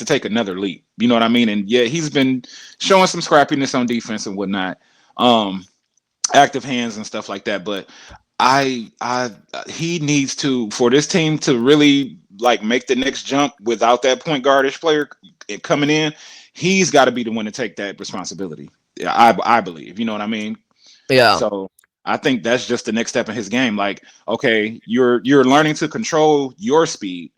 take another leap. You know what I mean? And yeah, he's been showing some scrappiness on defense and whatnot. Um, Active hands and stuff like that. But I he needs to, for this team to really like make the next jump without that point guardish player coming in. He's got to be the one to take that responsibility. Yeah, I believe. You know what I mean? Yeah. So I think that's just the next step in his game. Like, okay, you're learning to control your speed.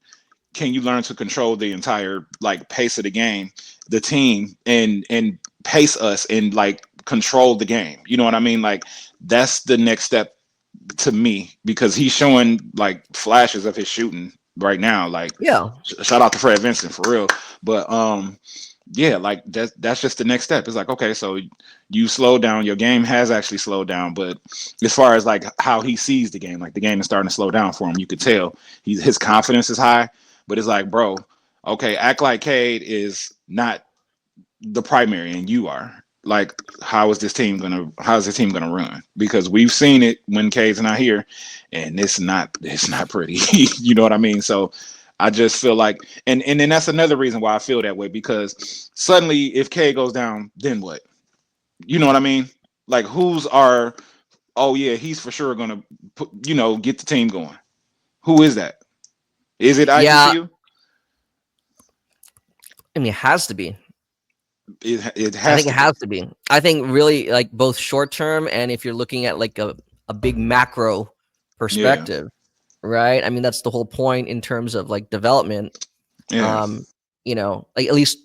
Can you learn to control the entire like pace of the game, the team, and pace us and like control the game? You know what I mean? Like that's the next step to me because he's showing like flashes of his shooting right now. Like Yeah. shout out to Fred Vincent for real. But yeah, like that's just the next step. It's like, okay, so you slow down, your game has actually slowed down, but as far as like how he sees the game, like the game is starting to slow down for him. You could tell his confidence is high, but it's like, bro, okay, act like Cade is not the primary and you are. Like, how's the team gonna run? Because we've seen it when Cade's not here, and it's not pretty. You know what I mean? So I just feel like, and then that's another reason why I feel that way, because suddenly if Cade goes down, then what? You know what I mean? Like, who's our? Oh yeah, he's for sure gonna get the team going. Who is that? Is it Ivy for Yeah, you? I mean, it has to be. It I has think it to be. has to be. I think really like both short term and if you're looking at like a big macro Yeah, perspective, right? I mean, that's the whole point in terms of like development. yeah, Um, like at least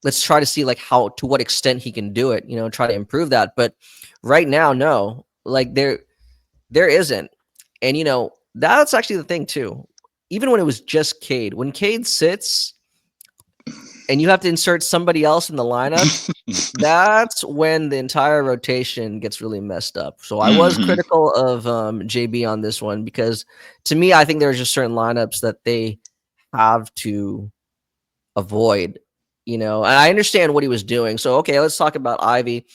let's try to see like how to what extent he can do it, try to improve that. But right now, no, like there isn't. And that's actually the thing too. Even when it was just Cade, when Cade sits and you have to insert somebody else in the lineup, that's when the entire rotation gets really messed up. So I was hmm critical of JB on this one because to me, I think there's just certain lineups that they have to avoid. And I understand what he was doing. So okay, let's talk about Ivy.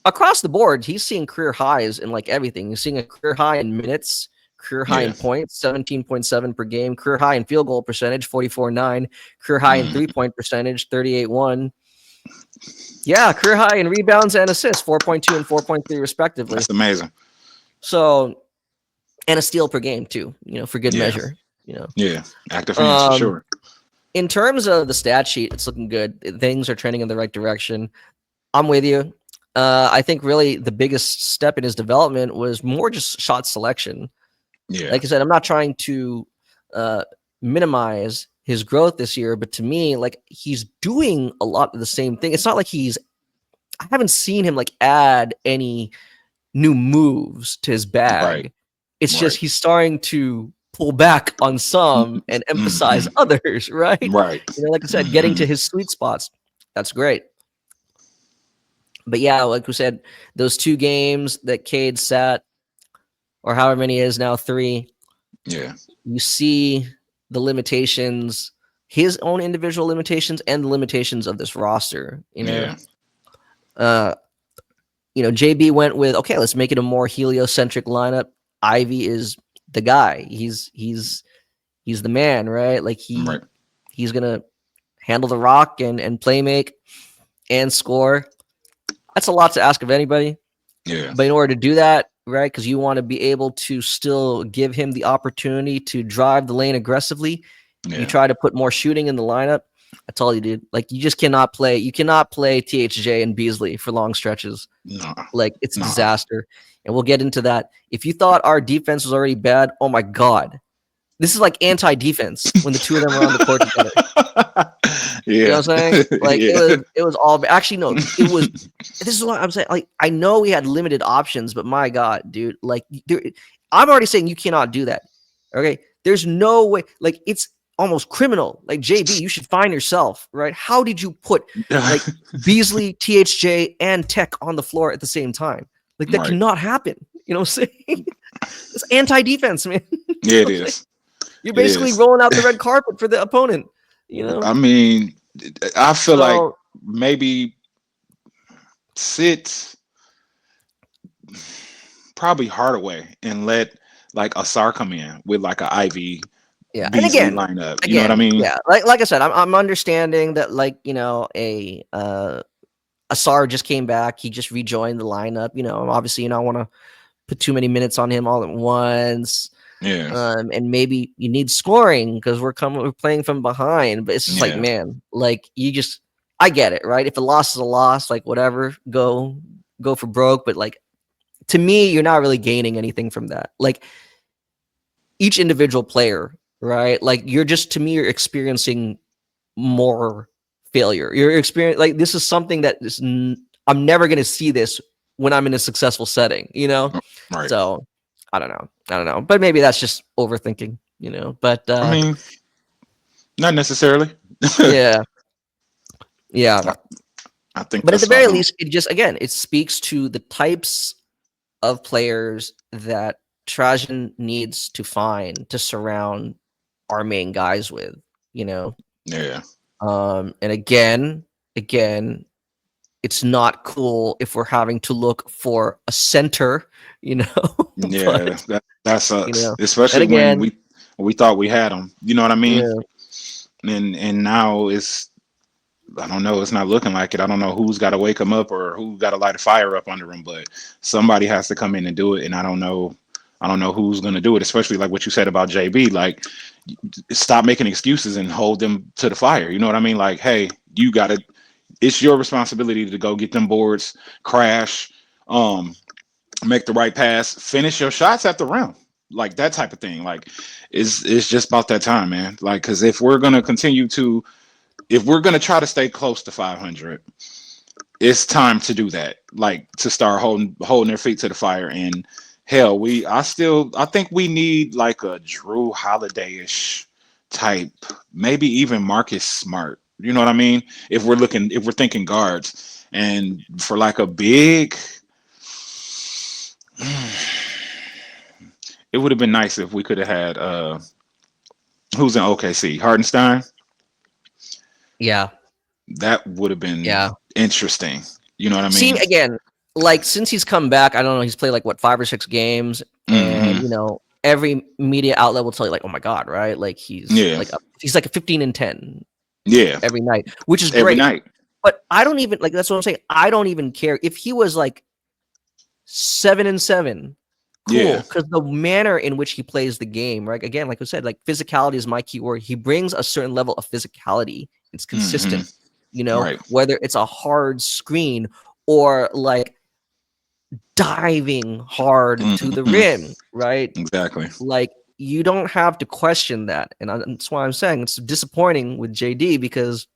Across the board, he's seeing career highs in like everything. He's seeing a career high in minutes, career high yeah. in points, 17.7 per game, career high in field goal percentage, 44.9, career high in Mhm. 3-point percentage, 38.1. Yeah, career high in rebounds and assists, 4.2 and 4.3 respectively. That's amazing. So, and a steal per game too, for good Yeah, measure, yeah. Active hands for Um, sure. in terms of the stat sheet, it's looking good. Things are trending in the right direction. I'm with you. I think really the biggest step in his development was more just shot selection. Yeah, Like I said, I'm not trying to uh, minimize his growth this year, but to me, like he's doing a lot of the same thing. It's not like I haven't seen him like add any new moves to his right, bag. It's just right, he's starting to pull back on some and emphasize Mhm. others, right? Right. Like I said, getting to Mhm. his sweet spots. That's great. But yeah, like we said, those 2 games that Cade sat, or however many is now, 3, Yeah, you see the limitations, his own individual limitations and the limitations of this roster. yeah, Uh, JB went with, okay, let's make it a more heliocentric lineup. Ivy is the guy. He's the man, right? Like right. he's gonna handle the rock and play make and score. That's a lot to ask of anybody. Yeah, But in order to do that, right, because you want to be able to still give him the opportunity to drive the lane aggressively, you yeah. try to put more shooting in the lineup. That's all you did. Like you just cannot play. You cannot play THJ and Beasley for long stretches. No, Like it's a no. disaster. And we'll get into that. If you thought our defense was already bad, oh my God. This is like anti-defense when the two of them were on the court together. You know Yeah, what I'm saying? Like yeah. it was all actually no, it was this is what I'm saying. Like I know we had limited options, but my God, dude, like I'm already saying you cannot do that. Okay. There's no way, like it's almost criminal. Like JB, you should find yourself, right? How did you put like Beasley, THJ, and Tech on the floor at the same time? Like that Right. cannot happen. You know what I'm saying? It's anti-defense, man. Yeah, it is. You're It basically is. rolling out the red carpet for the opponent, you know? I mean, I feel like So maybe sit probably Hardaway and let like Ausar come in with like a Ivy yeah, and Beasley lineup. You know what I again, mean? yeah, like I said, I'm understanding that like Asar just came back, he just rejoined the lineup. Obviously you don't want to put too many minutes on him all at once. Yeah, And maybe you need scoring because we're playing from behind. But it's just like, yeah, man, like I get it, right? If a loss is a loss, like whatever, go for broke. But like to me, you're not really gaining anything from that. Like each individual player, right? Like to me, you're experiencing more failure. You're experiencing like this is something that I'm never going to see this when I'm in a successful setting, right. So I don't know, but maybe that's just overthinking, but I mean, not necessarily. yeah. Yeah. I think But at that's the very spot on. least, it just, again, it speaks to the types of players that Trajan needs to find to surround our main guys with, you know. Yeah. And again, it's not cool if we're having to look for a center, you know. Yeah, But that you sucks, know, and especially when again, we thought we had them. You know what I mean? yeah, And now it's, I don't know. It's not looking like it. I don't know who's got to wake them up or who got to light a fire up under them, but somebody has to come in and do it. And I don't know. I don't know who's going to do it, especially like what you said about JB. Like, stop making excuses and hold them to the fire. You know what I mean? Like, hey, you got to. It's your responsibility to go get them boards, crash, make the right pass, finish your shots at the rim, like that type of thing. Like, it's just about that time, man. Like, because if we're gonna try to stay close to 500, it's time to do that. Like, to start holding their feet to the fire. And hell, I think we need like a Drew Holiday-ish type, maybe even Marcus Smart. You know what I mean? If we're thinking guards, and for like a big, it would have been nice if we could have had who's in OKC, Hardenstein. yeah, That would have been yeah. interesting. You know what I See, mean? again, like since he's come back, I don't know, he's played like what 5 or 6 games, and Hmm. every media outlet will tell you like, oh my god, right? Like Yeah, he's like a 15 and 10 yeah. every night, which is Every great. night. But I don't even like that's what I'm saying. I don't even care if he was like 7 and 7. Yeah. Cool, because the manner in which he plays the game, right? Again, like I said, like physicality is my key word. He brings a certain level of physicality. It's Hmm. consistent, Right. whether it's a hard screen or like diving hard to the Hmm. rim, right? Exactly. Like you don't have to question that. And that's why I'm saying it's disappointing with JD because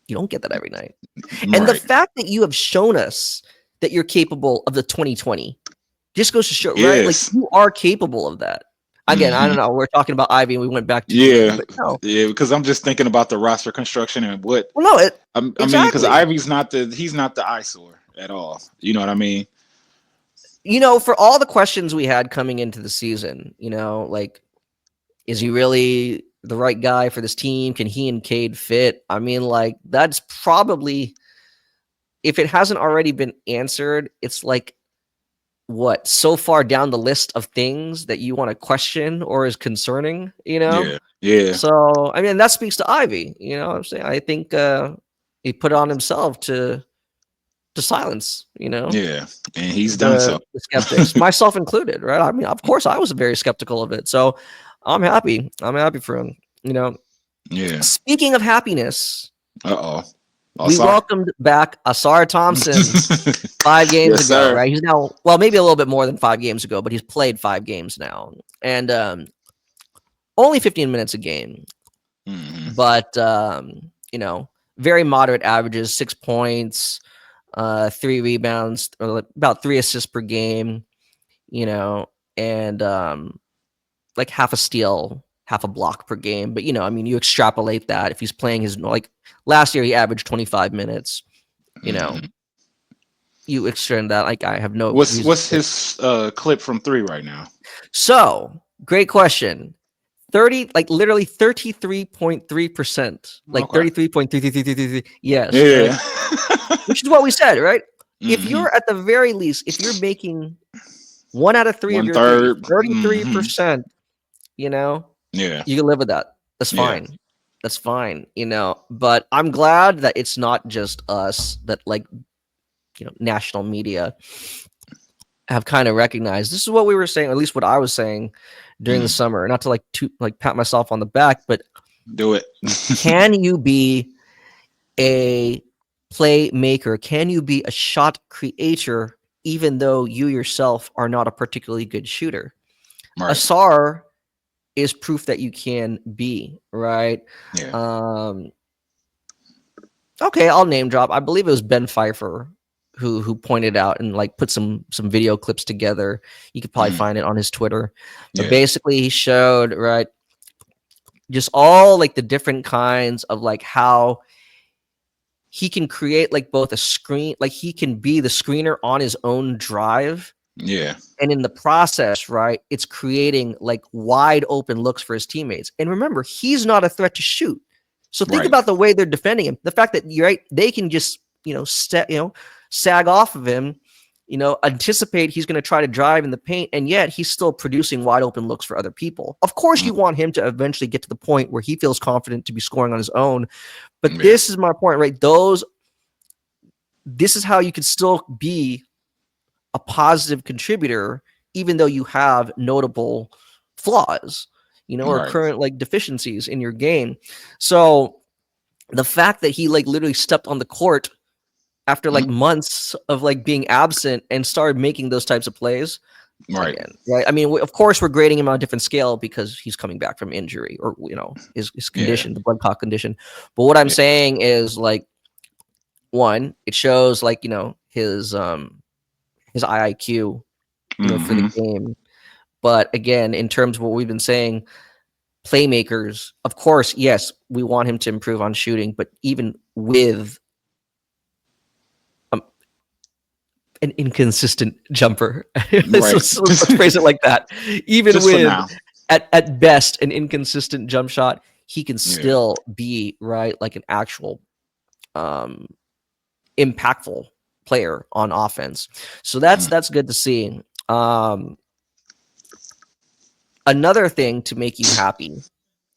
you don't get that every night. And the Right. fact that you have shown us that you're capable of the 2020 just goes to show, right? Like Yes. you are capable of that. Again, I don't Hmm. know. We're talking about Ivy and we went back to JD, Yeah. but no. Yeah. Because I'm just thinking about the roster construction and what Well, no, I mean. Because exactly. Ivy's he's not the eyesore at all. You know what I mean? For all the questions we had coming into the season, like, is he really the right guy for this team? Can he and Cade fit? I mean, like, that's probably, if it hasn't already been answered, it's like, what, so far down the list of things that you want to question or is concerning, Yeah. Yeah. So, I mean, that speaks to Ivy, what I'm saying? I think he put it on himself to silence, Yeah. And he's done so. the skeptics, myself included, right? I mean, of course, I was very skeptical of it. So I'm happy. I'm happy for him. Yeah. Speaking of happiness, Uh-oh. we Ausar. welcomed back Ausar Thompson 5 games Yes, ago, sir. right? He's now, well, maybe a little bit more than 5 games ago, but he's played 5 games now. And only 15 minutes a game. Hmm. But, very moderate averages, 6 points, 3 rebounds, about 3 assists per game, and like half a steal, half a block per game. But I mean, you extrapolate that if he's playing his, like, last year he averaged 25 minutes. Hmm. You extend that. Like, I have no reason. What's his clip from 3 right now? So great question. 30, like literally 33.3%, like Okay. 33.33333. Yes, right. Yeah. Which is what we said, right? If Hmm. you're at the very least, if you're making 1 out of 3 of One your threes, third. Hmm. 33%, Yeah. you can live with that. That's Yeah. fine. That's fine, But I'm glad that it's not just us that, like, national media have kind of recognized this is what we were saying, or at least what I was saying during the Mm. summer. Not to like pat myself on the back, but Do it. can you be a playmaker? Can you be a shot creator even though you yourself are not a particularly good shooter? Right. Ausar is proof that you can be, right? Yeah. Okay, I'll name drop. I believe it was Ben Pfeiffer who pointed out and like put some video clips together. You could probably find it on his Twitter. But Yeah. basically he showed, right, just all like the different kinds of like how he can create like both a screen, like he can be the screener on his own drive. Yeah. And in the process, right, it's creating like wide open looks for his teammates. And remember, he's not a threat to shoot. So think Right. about the way they're defending him. The fact that you're right, they can just, sag off of him, anticipate he's going to try to drive in the paint, and yet he's still producing wide open looks for other people. Of course, you want him to eventually get to the point where he feels confident to be scoring on his own. But this is my point, right? This is how you could still be a positive contributor, even though you have notable flaws, or Right. current like deficiencies in your game. So the fact that he like literally stepped on the court after like months of like being absent and started making those types of plays. Right. Again, right. I mean, of course, we're grading him on a different scale because he's coming back from injury or, his condition, the blood clot condition. But what I'm saying is like, one, it shows like, his IIQ, for the game. But again, in terms of what we've been saying, playmakers, of course, yes, we want him to improve on shooting, but even with an inconsistent jumper. Let's phrase it like that. Even just with at best an inconsistent jump shot, he can still be right like an actual impactful player on offense. So that's good to see. Another thing to make you happy,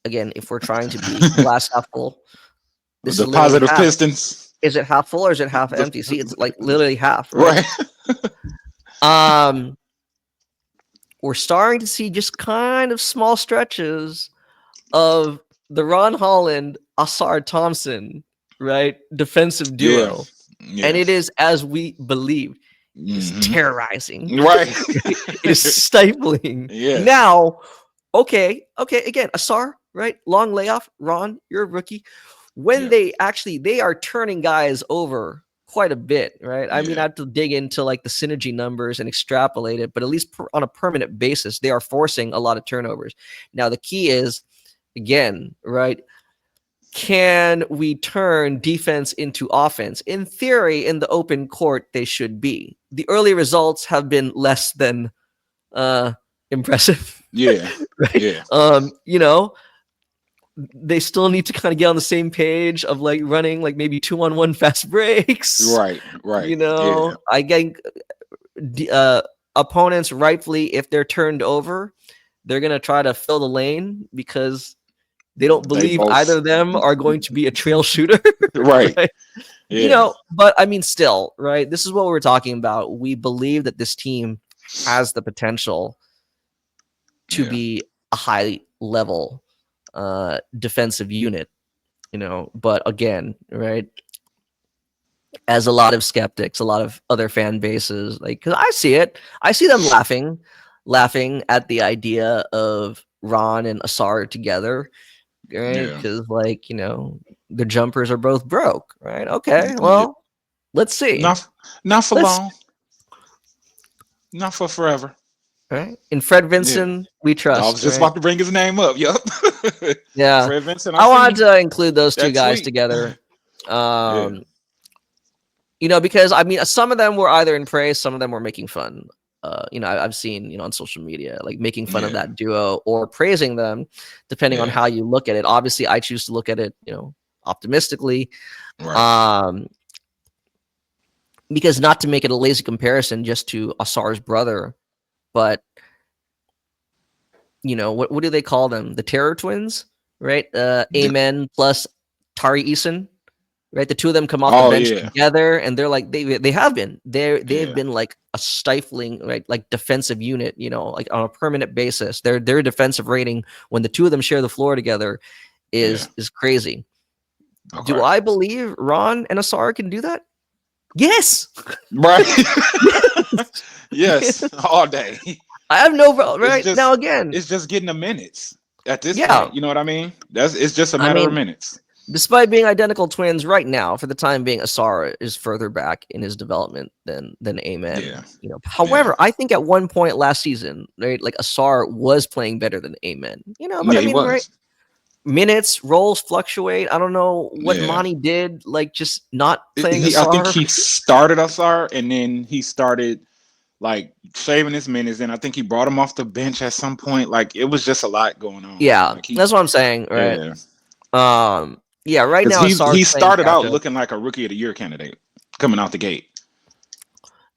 again, if we're trying to be glass half full, this the positive Pistons. Is it half full or is it half empty? See, it's like literally half. Right. We're starting to see just kind of small stretches of the Ron Holland, Ausar Thompson, right? Defensive duo. Yeah. And it is, as we believed, is terrorizing. Right. It is stifling. Yeah. Now, okay. Again, Ausar, right? Long layoff. Ron, you're a rookie. When they are turning guys over quite a bit, right? I mean, I have to dig into like the synergy numbers and extrapolate it, but at least on a permanent basis, they are forcing a lot of turnovers. Now, the key is, again, right? Can we turn defense into offense? In theory, in the open court, they should be. The early results have been less than impressive. Yeah. Right. Yeah. They still need to kind of get on the same page of like running like maybe 2-on-1 fast breaks. Right. I think opponents rightfully, if they're turned over, they're going to try to fill the lane because they don't believe either of them are going to be a trail shooter. Right. Yeah. But I mean, still, right. This is what we're talking about. We believe that this team has the potential to be a high level defensive unit, but again, right, as a lot of skeptics, a lot of other fan bases, like, because I see them laughing at the idea of Ron and Ausar together, right? Because the jumpers are both broke, right? Okay, well, let's see. Not for long, not for forever. Right. In Fred Vinson, we trust. I was just about to bring his name up. Yep. Yeah. Fred Vinson. I wanted to include those two guys together. Because I mean, some of them were either in praise, some of them were making fun. I've seen, on social media, like making fun of that duo or praising them, depending on how you look at it. Obviously, I choose to look at it, optimistically. Right. Because not to make it a lazy comparison just to Ausar's brother, but what do they call them? The Terror Twins, right? Amen plus Tari Eason, right? The two of them come off the bench together, and they're like they've been like a stifling, right, like defensive unit, like on a permanent basis. Their defensive rating when the two of them share the floor together is crazy. Okay. Do I believe Ron and Ausar can do that? Yes. Right. Yes, all day. I have no right now. Again, it's just getting the minutes at this point. You know what I mean? It's just a matter of minutes. Despite being identical twins, right now, for the time being, Ausar is further back in his development than Amen. Yeah. However, I think at one point last season, right, like Ausar was playing better than Amen. But I mean, right? minutes, roles fluctuate. I don't know what Yeah. Monty did, like just not playing I think Ausar. he started Ausar, and then he started like shaving his minutes. And I think he brought him off the bench at some point. Like it was just a lot going on. Yeah, Like that's what I'm saying, right? yeah, Yeah, right because now Asar's he playing started catch out up. looking like a rookie of the year candidate coming out the gate.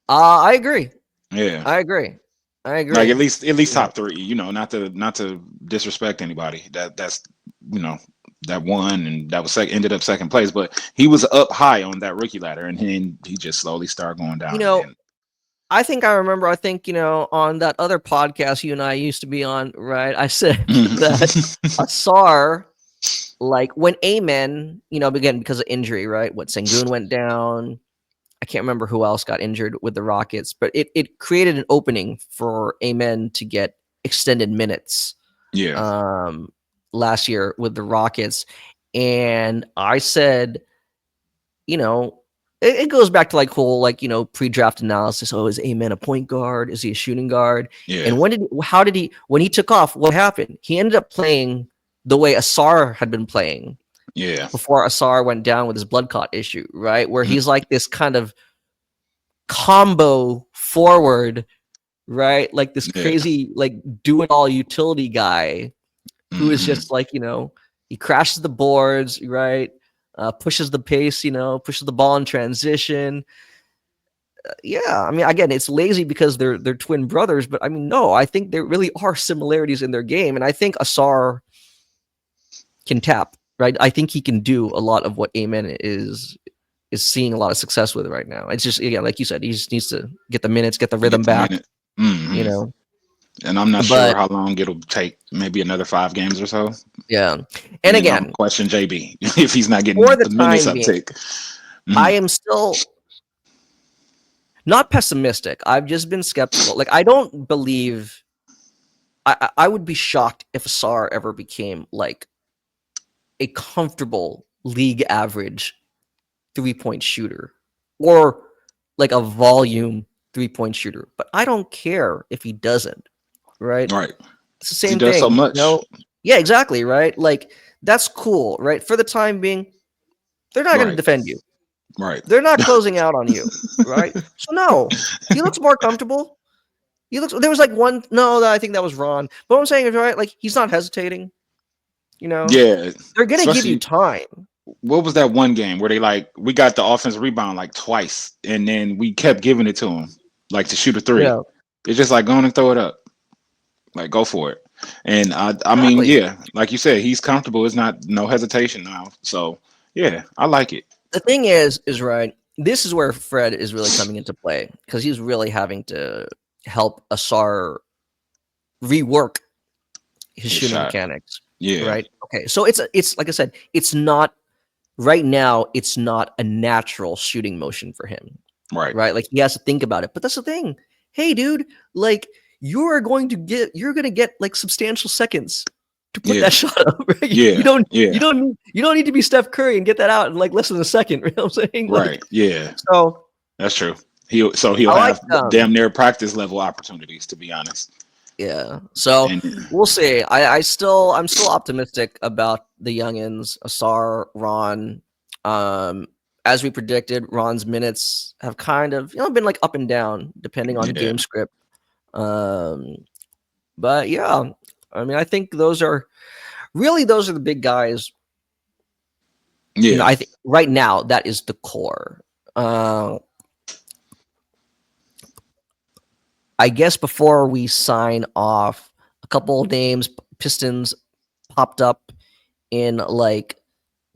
I agree. Yeah, I agree. like at least You know, top three. You know, not to disrespect anybody. That's you know that won and that was ended up second place, but he was up high on that rookie ladder, and then he just slowly started going down. you know, And I think I remember. I think on that other podcast you and I used to be on, right? I said then that Asar, like when Amen, again because of injury, right? What Sengun went down. I can't remember who else got injured with the Rockets, but it created an opening for Amen to get extended minutes yeah, last year with the Rockets. And I said, it goes back to like whole pre-draft analysis. Oh, is Amen a point guard? Is he a shooting guard? yeah, And when he took off, what happened? He ended up playing the way Asar had been playing yeah, before Asar went down with his blood clot issue, right? Where mm, he's like this kind of combo forward, right? Like this yeah, crazy, like do it all utility guy who is hmm just like, he crashes the boards, right? Pushes the pace, pushes the ball in transition. Yeah, I mean, again, it's lazy because they're twin brothers, but I mean, no, I think there really are similarities in their game, and I think Asar can tap, right? I think he can do a lot of what Amen is seeing a lot of success with right now. It's just, again, like you said, he just needs to get the minutes, get the rhythm get the back, minute. hmm you know. And I'm not sure But how long it'll take. Maybe another 5 games or so. yeah, And and then I'm gonna again, question JB if he's not getting for the the minutes time being, uptake. I Mhm. am still not pessimistic. I've just been skeptical. Like, I don't believe. I would be shocked if Asar ever became like a comfortable league average 3-point shooter or like a volume 3-point shooter. But I don't care if he doesn't. Right? Right, It's the he same does so thing. much. Yeah, exactly. Right? Like that's cool. Right? For the time being, they're not going to Right, defend you. right, They're not closing out on you. Right? So no, he looks more comfortable. He looks. There was like one. No, I think that was Ron. But what I'm saying is right. Like he's not hesitating. yeah. They're gonna give you Especially time. what was that one game where they like we got the offensive rebound like twice, and then we kept giving it to him like to shoot a three. Yeah, It's just like go on and throw it up, like go for it. And I mean, exactly. yeah, like you said, he's comfortable. It's not no hesitation now. So yeah, I like it. The thing is right. This is where Fred is really coming into play because he's really having to help Asar rework his His shooting shot. mechanics. Yeah. Right. Okay. So it's like I said. It's not right now. It's not a natural shooting motion for him. Right. Right. Like he has to think about it. But that's the thing. Hey, dude. Like you're going to get like substantial seconds to put Yeah. that shot up. Right? You Yeah. don't Yeah. need to be Steph Curry and get that out in like less than a second. You know what I'm saying? Right. Like Yeah. so. That's true. He'll I like have damn near practice level opportunities, to be honest. yeah. So And we'll see. I'm still optimistic about the youngins, Asar, Ron. As we predicted, Ron's minutes have kind of been like up and down depending on yeah, game script. Um, but yeah, I mean, I think those are the big guys. yeah, I think right now that is the core. Uh, I guess before we sign off, a couple of names, Pistons popped up in like,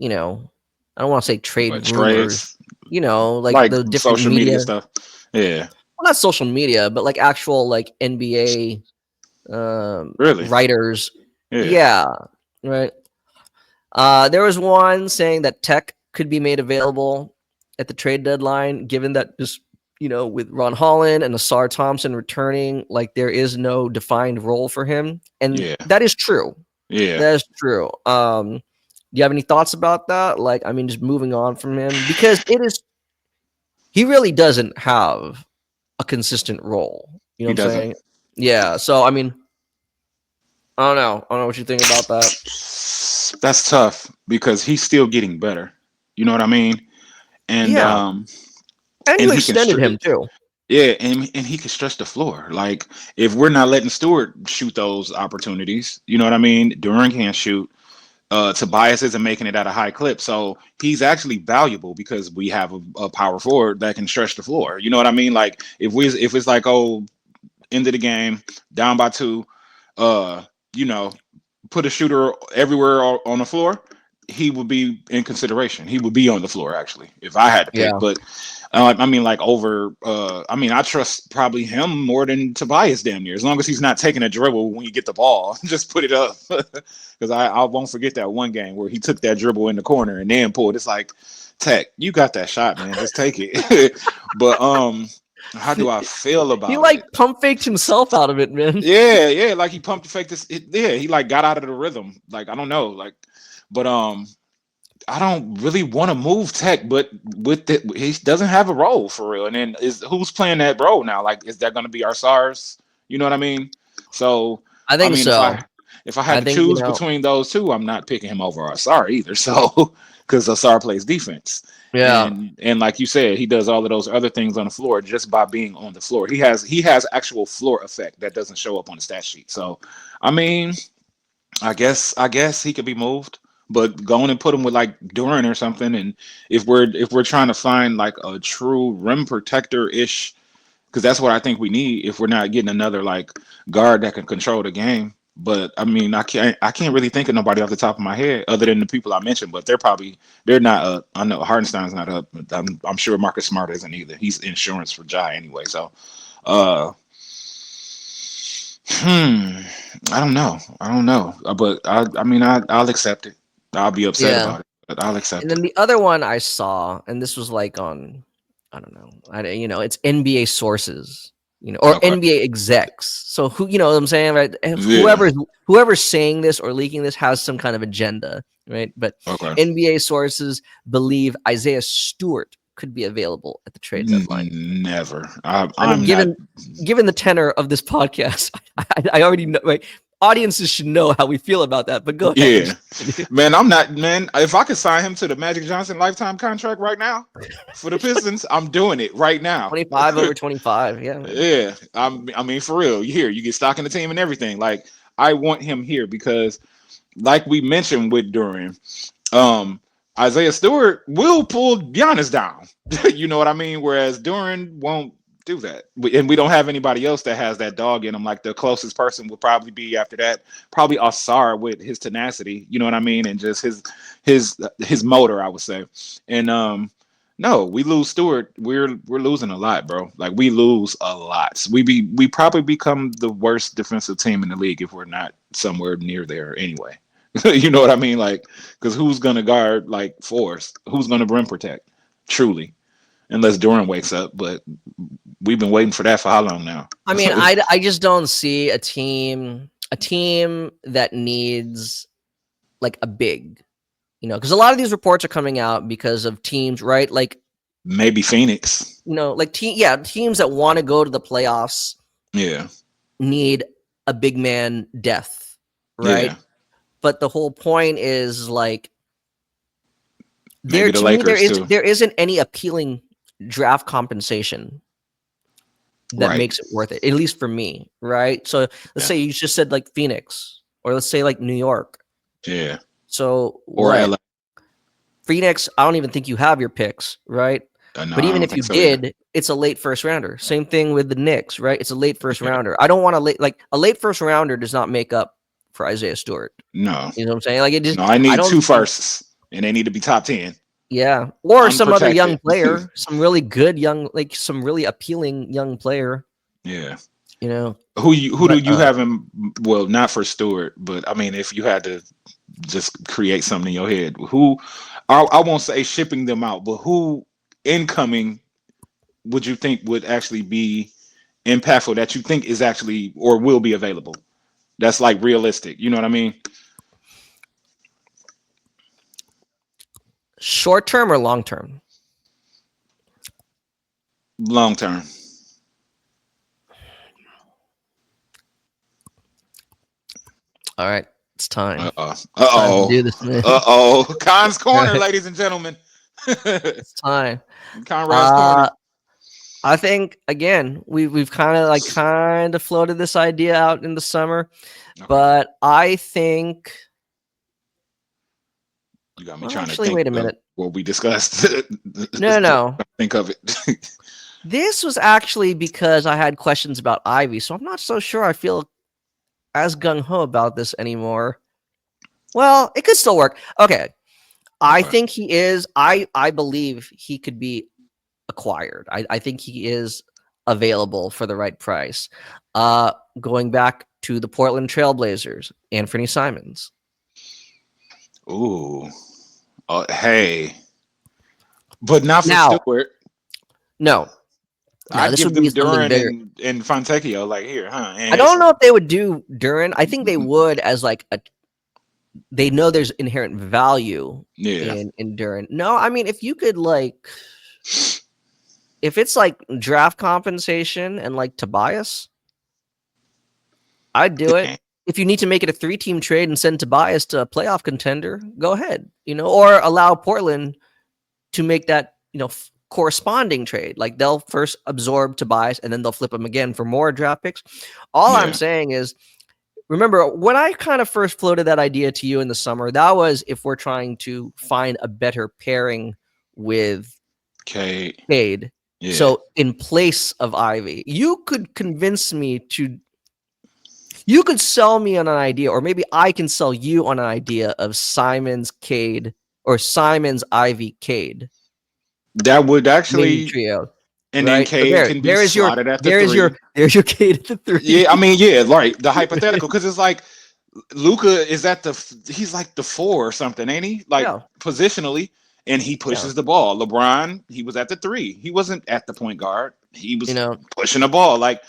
I don't want to say trade but rumors, trades like like the different social media, media stuff. Yeah, well, not social media, but like actual like NBA really. writers. Yeah, Yeah. Right. There was one saying that Tech could be made available at the trade deadline, given that just with Ron Holland and Asar Thompson returning, like there is no defined role for him, and yeah, that is true. yeah. That is true. Do you have any thoughts about that? Like, I mean, just moving on from him because he really doesn't have a consistent role. You know He what I'm doesn't. saying? Yeah. So, I mean, I don't know. I don't know what you think about that. that's tough because he's still getting better. You know what I mean? And Yeah, and and you he can extended him too. yeah, and he can stretch the floor. Like if we're not letting Stewart shoot those opportunities, you know what I mean? Duren can't shoot. Tobias isn't making it at a high clip, so he's actually valuable because we have a power forward that can stretch the floor. You know what I mean? Like if it's like, oh, end of the game, down by 2, uh, you know, put a shooter everywhere on the floor, he would be in consideration. He would be on the floor actually if I had to pick. Yeah, But I mean, like over. I mean, I trust probably him more than Tobias damn near. As long as he's not taking a dribble when you get the ball, just put it up. Because I won't forget that one game where he took that dribble in the corner and then pulled. It's like, Tech, you got that shot, man. Just take it. But how do I feel he about like it? pump faked himself out of it, man. Yeah, like he pumped the fake this. Yeah, he like got out of the rhythm. Like I don't know, like, but I don't really want to move Tech, but with it, he doesn't have a role for real. And then is who's playing that role now? Like, is that going to be our SARS? You know what I mean? So, I I think mean, so. if I I had to think choose between those two, I'm not picking him over Ausar either. So, because Ausar plays defense, yeah, and like you said, he does all of those other things on the floor just by being on the floor. He has actual floor effect that doesn't show up on the stat sheet. So, I mean, I guess he could be moved, but going and put him with like Duren or something. And if we're trying to find like a true rim protector ish, because that's what I think we need if we're not getting another like guard that can control the game. But I mean, I can't really think of nobody off the top of my head other than the people I mentioned. But they're not up. I know Hardenstein's not up. But I'm sure Marcus Smart isn't either. He's insurance for Jai anyway. So, uh, Hmm. I don't know. But I mean, I'll accept it. I'll be upset yeah. about it, but I'll And accept it. then the other one I saw, and this was like on, I don't know, it's NBA sources, or Okay. NBA execs. So who, you know what I'm saying, right? If Yeah. whoever's saying this or leaking this has some kind of agenda, right? But Okay. NBA sources believe Isaiah Stewart could be available at the trade deadline. Never. I mean, I'm not. given the tenor of this podcast, I already know. Right? Audiences should know how we feel about that. But go ahead. Yeah, man. I'm not. Man, if I could sign him to the Magic Johnson lifetime contract right now for the Pistons, I'm doing it right now. 25 over 25. Yeah, man. Yeah. I mean, for real. You get stock in the team and everything. Like, I want him here because, like we mentioned with Duren, um, Isaiah Stewart will pull Giannis down. You know what I mean? Whereas Duren won't do that. And we don't have anybody else that has that dog in him. Like the closest person would probably be after that, probably Ausar with his tenacity. You know what I mean? And just his motor, I would say. And no, we lose Stewart. We're losing a lot, bro. Like we lose a lot. We probably become the worst defensive team in the league if we're not somewhere near there anyway. You know what I mean? Like, because who's gonna guard like Force? Who's gonna rim protect? Truly, unless Duren wakes up. But we've been waiting for that for how long now? I mean, I just don't see a team that needs like a big, because a lot of these reports are coming out because of teams, right? Like, Maybe Phoenix. like teams that want to go to the playoffs Yeah, need a big man depth, right? yeah. But the whole point is like Maybe the to me Lakers too. there isn't any appealing draft compensation that Right. makes it worth it, at least for me, right? So let's Yeah. say you just said like Phoenix, or let's say like New York. Yeah. So Or what? LA. Phoenix, I don't even think you have your picks, right? No, But I even don't if you think so either. did, it's a late first rounder. Same thing with the Knicks, right? It's a late first rounder. I don't want a late first rounder does not make up for Isaiah Stewart. No, You know what I'm saying? Like it just, no. I I need don't two think, firsts, and they need to be top 10, yeah, or some other young unprotected. player, some really good young, like some really appealing young player, Yeah. you know. Who do But you have him? Well, not for Stewart, but I mean, if you had to just create something in your head, who I won't say shipping them out, but who incoming would you think would actually be impactful that you think is actually or will be available? That's like realistic. You know what I mean? short term or long term? Long term. All right. It's time. Uh Time to do oh. this, man. Khan's corner, Right. ladies and gentlemen. It's time. Conrad's corner. Uh, I think again we've kind of floated this idea out in the summer, Okay. but I think. You got me Well, trying to actually, think wait a of minute. what we discussed. No, no. Think of it. This was actually because I had questions about Ivy, so I'm not so sure I feel as gung ho about this anymore. Well, it could still work. Okay. I Okay. think he is. I believe he could be acquired. I think he is available for the right price. Going back to the Portland Trailblazers, Anthony Simons. Ooh. Hey. But not for Now, Stewart. no, I'd this give would be them something Duren bigger. and Fontecchio, like here, huh? I don't know if they would do Duren. I think they would as like a. They know there's inherent value Yeah. in Duren. No, I mean if you could like, if it's like draft compensation and like Tobias, I'd do it. Yeah. If you need to make it a 3-team trade and send Tobias to a playoff contender, go ahead. Or allow Portland to make that corresponding trade. Like they'll first absorb Tobias and then they'll flip him again for more draft picks. All I'm saying is, remember when I kind of first floated that idea to you in the summer, that was if we're trying to find a better pairing with Cade. Yeah. So in place of Ivey, you could convince me to. You could sell me on an idea, or maybe I can sell you on an idea of Simons, Cade, or Simons, Ivey, Cade. That would actually trio. And right? then Cade can be slotted at the three. There's your Cade at the 3. Yeah, I mean, yeah, right. The hypothetical, because it's like Luka is he's like the 4 or something, ain't he? Like positionally, and he pushes the ball. LeBron, he was at the 3. He wasn't at the point guard. He was pushing the ball. Like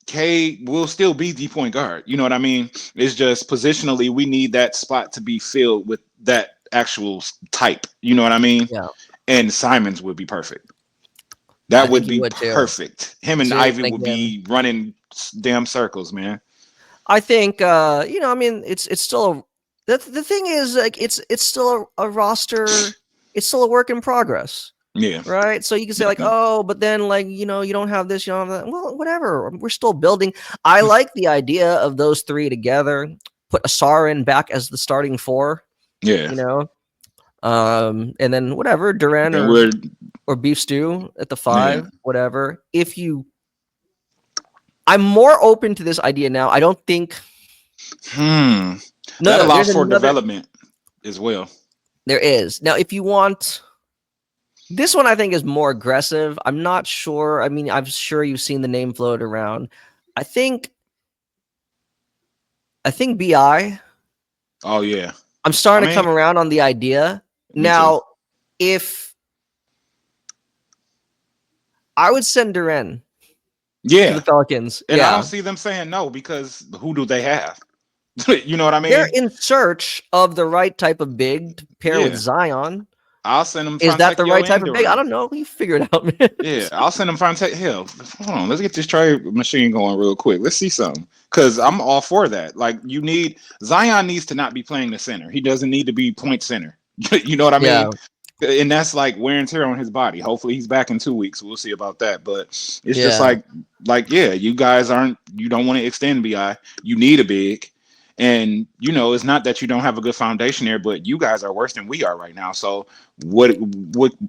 Cade will still be the point guard. You know what I mean? It's just positionally, we need that spot to be filled with that actual type. You know what I mean? Yeah. And Simons would be perfect. That would be perfect. Him and Ivy would be running damn circles, man. I think I mean it's still the thing is like it's still a roster, it's still a work in progress. Yeah. Right. So you can say like, oh, but then like, you don't have this, you don't have that. Well, whatever. We're still building. I like the idea of those 3 together. Put Ausar in back as the starting 4. Yeah. And then whatever, Duren or Beef Stew at the 5, whatever. I'm more open to this idea now. I don't think. That allows for development as well. There is. Now, if you want. This one I think is more aggressive. I'm not sure. I mean, I'm sure you've seen the name float around. I think BI. Oh yeah. I'm starting to come around on the idea. Now, if I would send Duren to the Pelicans. And I don't see them saying no, because who do they have? You know what I mean? They're in search of the right type of big to pair with Zion. I'll send them. Is that the right type of big? I don't know. You figure it out, man. Yeah, I'll send them. Hell, hold on. Let's get this trade machine going real quick. Let's see something, because I'm all for that. Like, Zion needs to not be playing the center. He doesn't need to be point center. You know what I mean? And that's like wear and tear on his body. Hopefully he's back in 2 weeks. We'll see about that. But it's just like you guys you don't want to extend BI. You need a big. And it's not that you don't have a good foundation there, but you guys are worse than we are right now. So what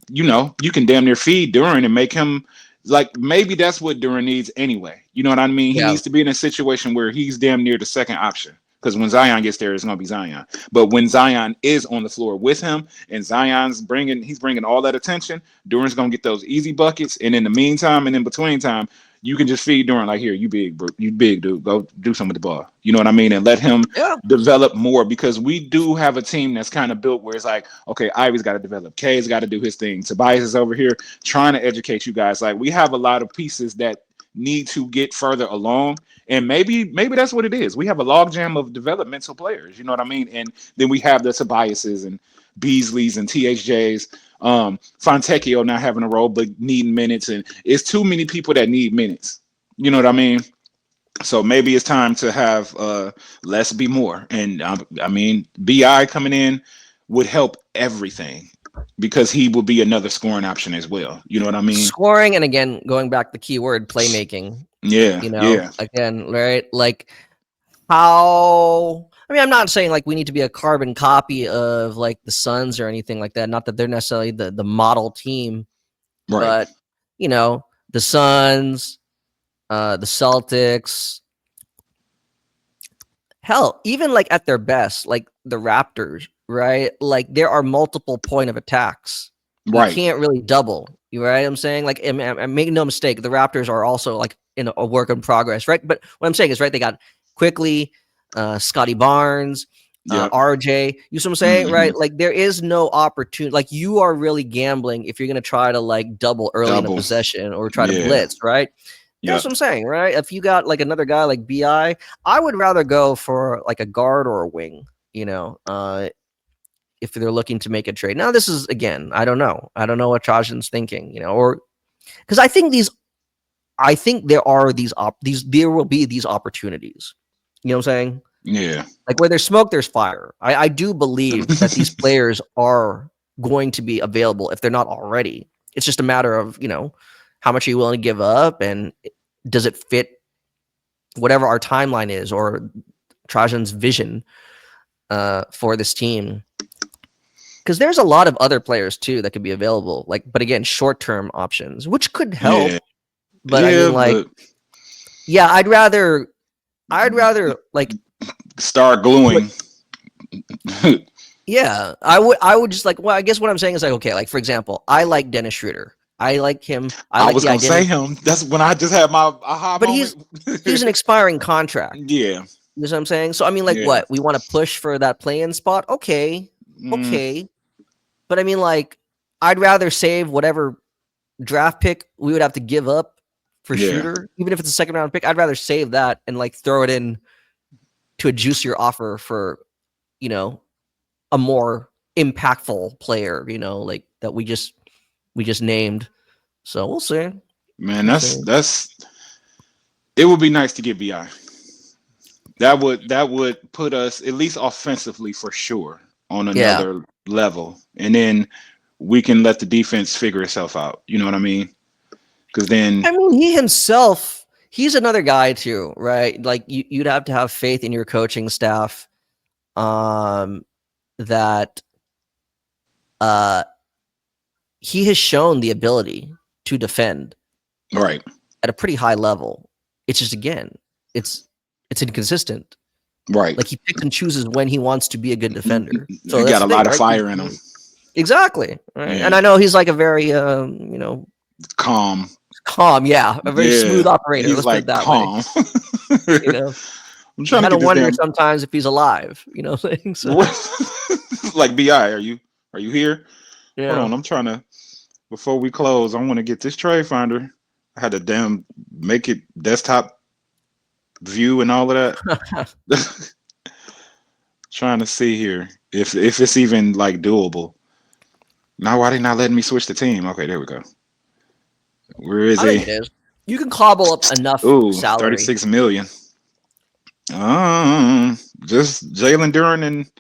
you can damn near feed Duren and make him like, maybe that's what Duren needs anyway. You know what I mean? He needs to be in a situation where he's damn near the second option. Because when Zion gets there, it's gonna be Zion. But when Zion is on the floor with him, and Zion's bringing all that attention, Duren's gonna get those easy buckets. And in the meantime, and in between time, you can just feed Duren like, here, you big, bro, you big dude, go do some of the ball. You know what I mean? And let him develop more, because we do have a team that's kind of built where it's like, okay, Ivey's got to develop, Cade's got to do his thing, Tobias is over here trying to educate you guys. Like, we have a lot of pieces that need to get further along. And maybe that's what it is. We have a logjam of developmental players, you know what I mean? And then we have the Tobiases and Beasleys and THJs, Fontecchio not having a role but needing minutes, and it's too many people that need minutes. You know what I mean? So maybe it's time to have less be more. And I mean, Bi coming in would help everything because he will be another scoring option as well. You know what I mean? Scoring, and again, going back to the keyword playmaking. Yeah, You know, yeah, again, right? Like how. I mean, I'm not saying like we need to be a carbon copy of like the Suns or anything like that. Not that they're necessarily the model team, right. but you know, the Suns, the Celtics, hell, even like at their best, like the Raptors, right? Like there are multiple point of attacks. You Right. can't really double. You right? I'm saying like, and make no mistake, the Raptors are also like in a work in progress, right? But what I'm saying is, right, they got quickly, Scotty Barnes, Yep. RJ. You see what I'm saying, Hmm. right? Like there is no opportunity. Like you are really gambling if you're gonna try to like double early in a Double. possession or try to Yeah. blitz, right? That's Yep. what I'm saying, right? If you got like another guy like Bi, I would rather go for like a guard or a wing. You know, if they're looking to make a trade. Now, this is again, I don't know. I don't know what Trajan's thinking. You know, or because I think there are there will be these opportunities. You know what I'm saying? Yeah. Like where there's smoke, there's fire. I do believe that these players are going to be available if they're not already. It's just a matter of, you know, how much are you willing to give up and does it fit whatever our timeline is or Trajan's vision for this team. Because there's a lot of other players too that could be available. Like, but again, short-term options, which could Yeah. help. But I Yeah, mean, like, but yeah, I'd rather like start put gluing. yeah, I would just like, well, I guess what I'm saying is like, okay, like for example, I like Dennis Schroeder. I like him. I I like was the gonna say identity, him. That's when I just had my aha but moment. he's an expiring contract. Yeah. You know what I'm saying? So I mean, like, Yeah. what we want to push for that play-in spot? Okay, Mm, okay, but I mean, like, I'd rather save whatever draft pick we would have to give up for yeah. Shooter, even if it's a second round pick. I'd rather save that and like throw it in to a juicier offer for, you know, a more impactful player, you know, like that we just named. So we'll see. Man, We'll see. that's it would be nice to get Bi. That would put us at least offensively for sure on Yeah. another level. And then we can let the defense figure itself out. You know what I mean? Because then I mean, he himself, he's another guy too, right? Like you'd have to have faith in your coaching staff, um, that uh he has shown the ability to defend right, at a pretty high level. It's just again, it's it's inconsistent. right. Like he picks and chooses when he wants to be a good defender. He So that's got the a thing, lot of right? fire in him. Exactly. Right. And Yeah. I know he's like a very you know, Calm. calm, yeah, a very Yeah. smooth operator. He's Let's put it like that way. calm. You know, I'm you trying to kind get of this wonder damn sometimes if he's alive. You know what I'm saying? So like Bi, are you here? Hold yeah. on, I'm trying to before we close, I want to get this trade finder. I had to damn make it desktop view and all of that. Trying to see here if it's even like doable. Now why they not letting me switch the team? Okay, there we go. Where is I think he? it is. You can cobble up enough Ooh, salary. 36 million. Just Jalen Duren and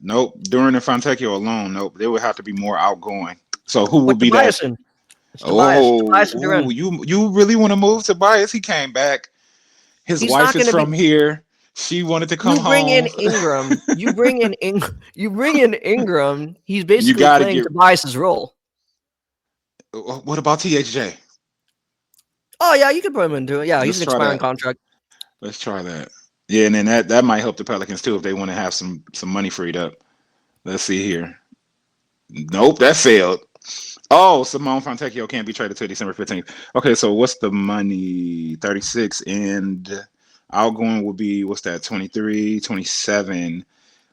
nope, Duren and Fontecchio alone. Nope, there would have to be more outgoing. So who would Put be that? Tobias in. It's Tobias. Tobias and Oh, Duren. you really want to move Tobias? He came back. His He's wife not is going to be. from here. She wanted to come You bring in home. Ingram. You bring in Ingram. He's You basically got to playing get. Tobias's role. What about THJ? Oh yeah, you can put him into it. Yeah, he's Let's an try expiring that. contract. Let's try that. Yeah, and then that might help the Pelicans too if they want to have some money freed up. Let's see here. Nope, that failed. Oh, Simone Fontecchio can't be traded till December 15th. Okay, so what's the money? 36 and outgoing will be what's that? 23, 27.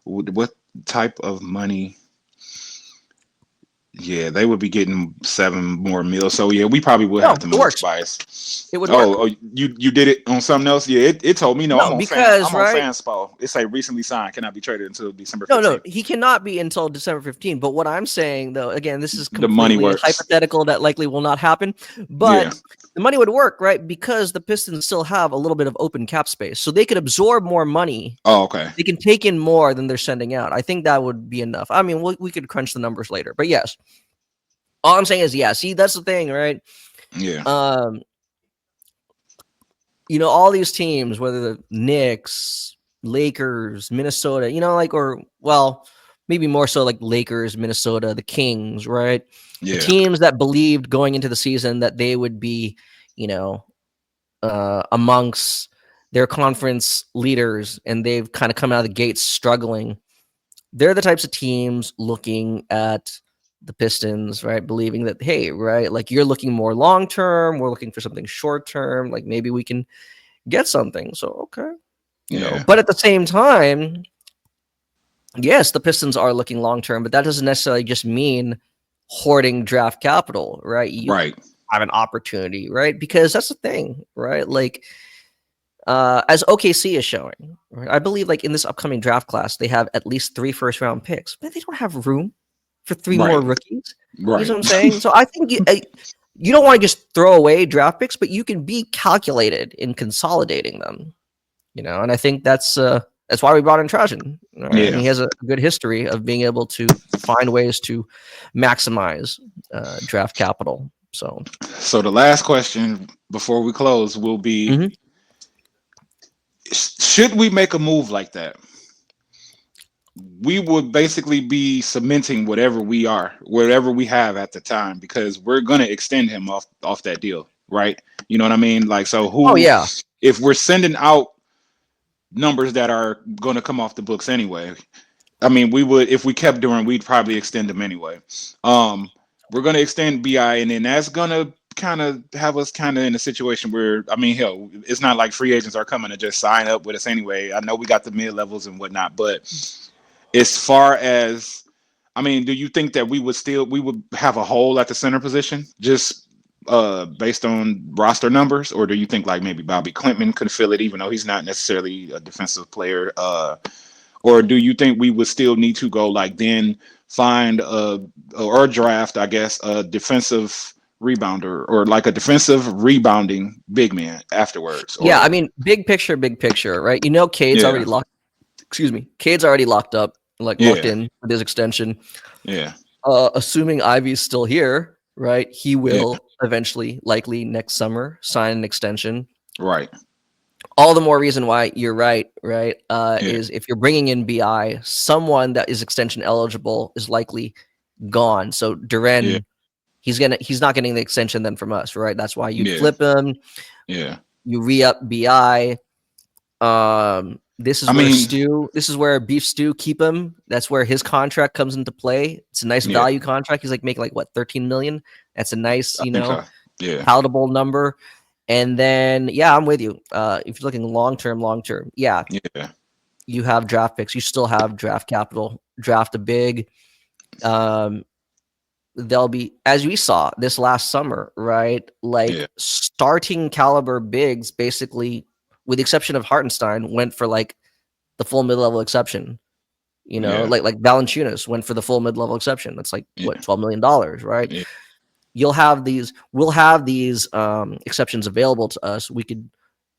What type of money? Yeah, they would be getting 7 more mil. So yeah, we probably would No, have to it move works. Tobias. It would work. Oh, you did it on something else? Yeah, it told me no. No, because I'm on right. Fanspo. It say recently signed, cannot be traded until December No, 15th. he cannot be until December 15th. But what I'm saying, though, again, this is The money completely works. hypothetical. That likely will not happen. Yeah. But the money would work, right? Because the Pistons still have a little bit of open cap space, so they could absorb more money. Oh, okay. They can take in more than they're sending out. I think that would be enough. I mean, we could crunch the numbers later, but yes. All I'm saying is, yeah. See, that's the thing, right? Yeah. You know, all these teams, whether the Knicks, Lakers, Minnesota, you know, like, or well, maybe more so like Lakers, Minnesota, the Kings, right? The Yeah. teams that believed going into the season that they would be, you know, amongst their conference leaders, and they've kind of come out of the gates struggling. They're the types of teams looking at the Pistons, right? Believing that, hey, right, like you're looking more long term, we're looking for something short term, like maybe we can get something. So okay, you know. But at the same time, yes, the Pistons are looking long term, but that doesn't necessarily just mean hoarding draft capital, right? You have an opportunity, right? Because that's the thing, right? Like as OKC is showing, right? I believe like in this upcoming draft class, they have at least 3 first round picks, but they don't have room for 3 more rookies. Right. You know what I'm saying? So I think you don't want to just throw away draft picks, but you can be calculated in consolidating them. You know, and I think that's why we brought in Trajan. Right? Yeah. And he has a good history of being able to find ways to maximize draft capital. So the last question before we close will be: should we make a move like that? We would basically be cementing whatever we have at the time, because we're going to extend him off that deal, right? You know what I mean? Like, so who? Oh yeah. If we're sending out numbers that are going to come off the books anyway, I mean, we would, if we kept Duren, we'd probably extend them anyway. We're going to extend BI, and then that's going to kind of have us kind of in a situation where, I mean, hell, it's not like free agents are coming to just sign up with us anyway. I know we got the mid levels and whatnot, but as far as, I mean, do you think that we would have a hole at the center position just based on roster numbers, or do you think like maybe Bobby Clinton could fill it, even though he's not necessarily a defensive player? Or do you think we would still need to go like then find or draft, I guess, a defensive rebounder or like a defensive rebounding big man afterwards? Yeah, I mean, big picture, right? You know, Cade's already locked. Excuse me, Cade's already locked up, like locked in with his extension. Yeah. Assuming Ivey's still here, right? He will eventually, likely next summer, sign an extension. Right. All the more reason why you're right, is if you're bringing in BI, someone that is extension eligible is likely gone. So Duren, he's not getting the extension then from us, right? That's why you flip him. Yeah. You re-up BI. This is where Beef Stew keep him. That's where his contract comes into play. It's a nice value contract. He's like making like what, 13 million. That's a nice, palatable number. And then, I'm with you. If you're looking long term, you have draft picks. You still have draft capital. Draft a big. They'll be, as we saw this last summer, right? Like starting caliber bigs, basically, with the exception of Hartenstein, went for like the full mid-level exception. You know, like Valanciunas went for the full mid-level exception. That's like what, $12 million, right? Yeah. We'll have these exceptions available to us. We could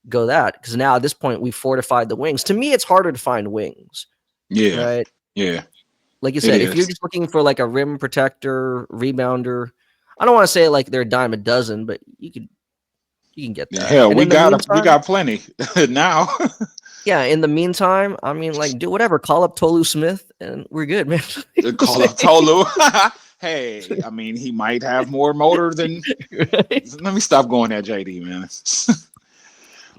go that, because now at this point we've fortified the wings. To me, it's harder to find wings. Yeah. Right. Yeah. Like you said, if you're just looking for like a rim protector, rebounder, I don't want to say like they're a dime a dozen, but you can get that. Hell, we got plenty now. Yeah, in the meantime, I mean, like, do whatever. Call up Tolu Smith, and we're good, man. Call up Tolu. Hey, I mean, he might have more motor than. Right? Let me stop going at JD, man.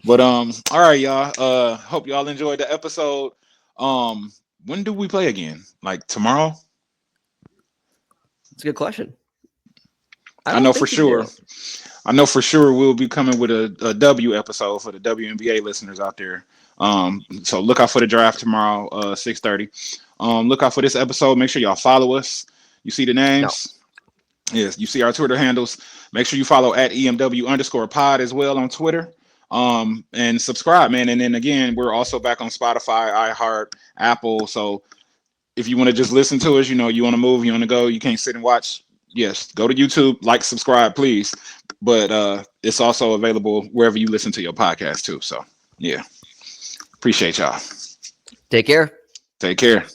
But all right, y'all. Hope y'all enjoyed the episode. When do we play again? Like tomorrow? It's a good question. I know for sure we'll be coming with a W episode for the WNBA listeners out there. So look out for the draft tomorrow, 6:30. Look out for this episode. Make sure y'all follow us. You see the names? Yes, you see our Twitter handles. Make sure you follow at EMW_pod as well on Twitter. And subscribe, man. And then again, we're also back on Spotify, iHeart, Apple. So if you want to just listen to us, you know, you want to move, you want to go, you can't sit and watch. Yes, go to YouTube, like, subscribe, please. But it's also available wherever you listen to your podcast too. So yeah, appreciate y'all. Take care. Take care.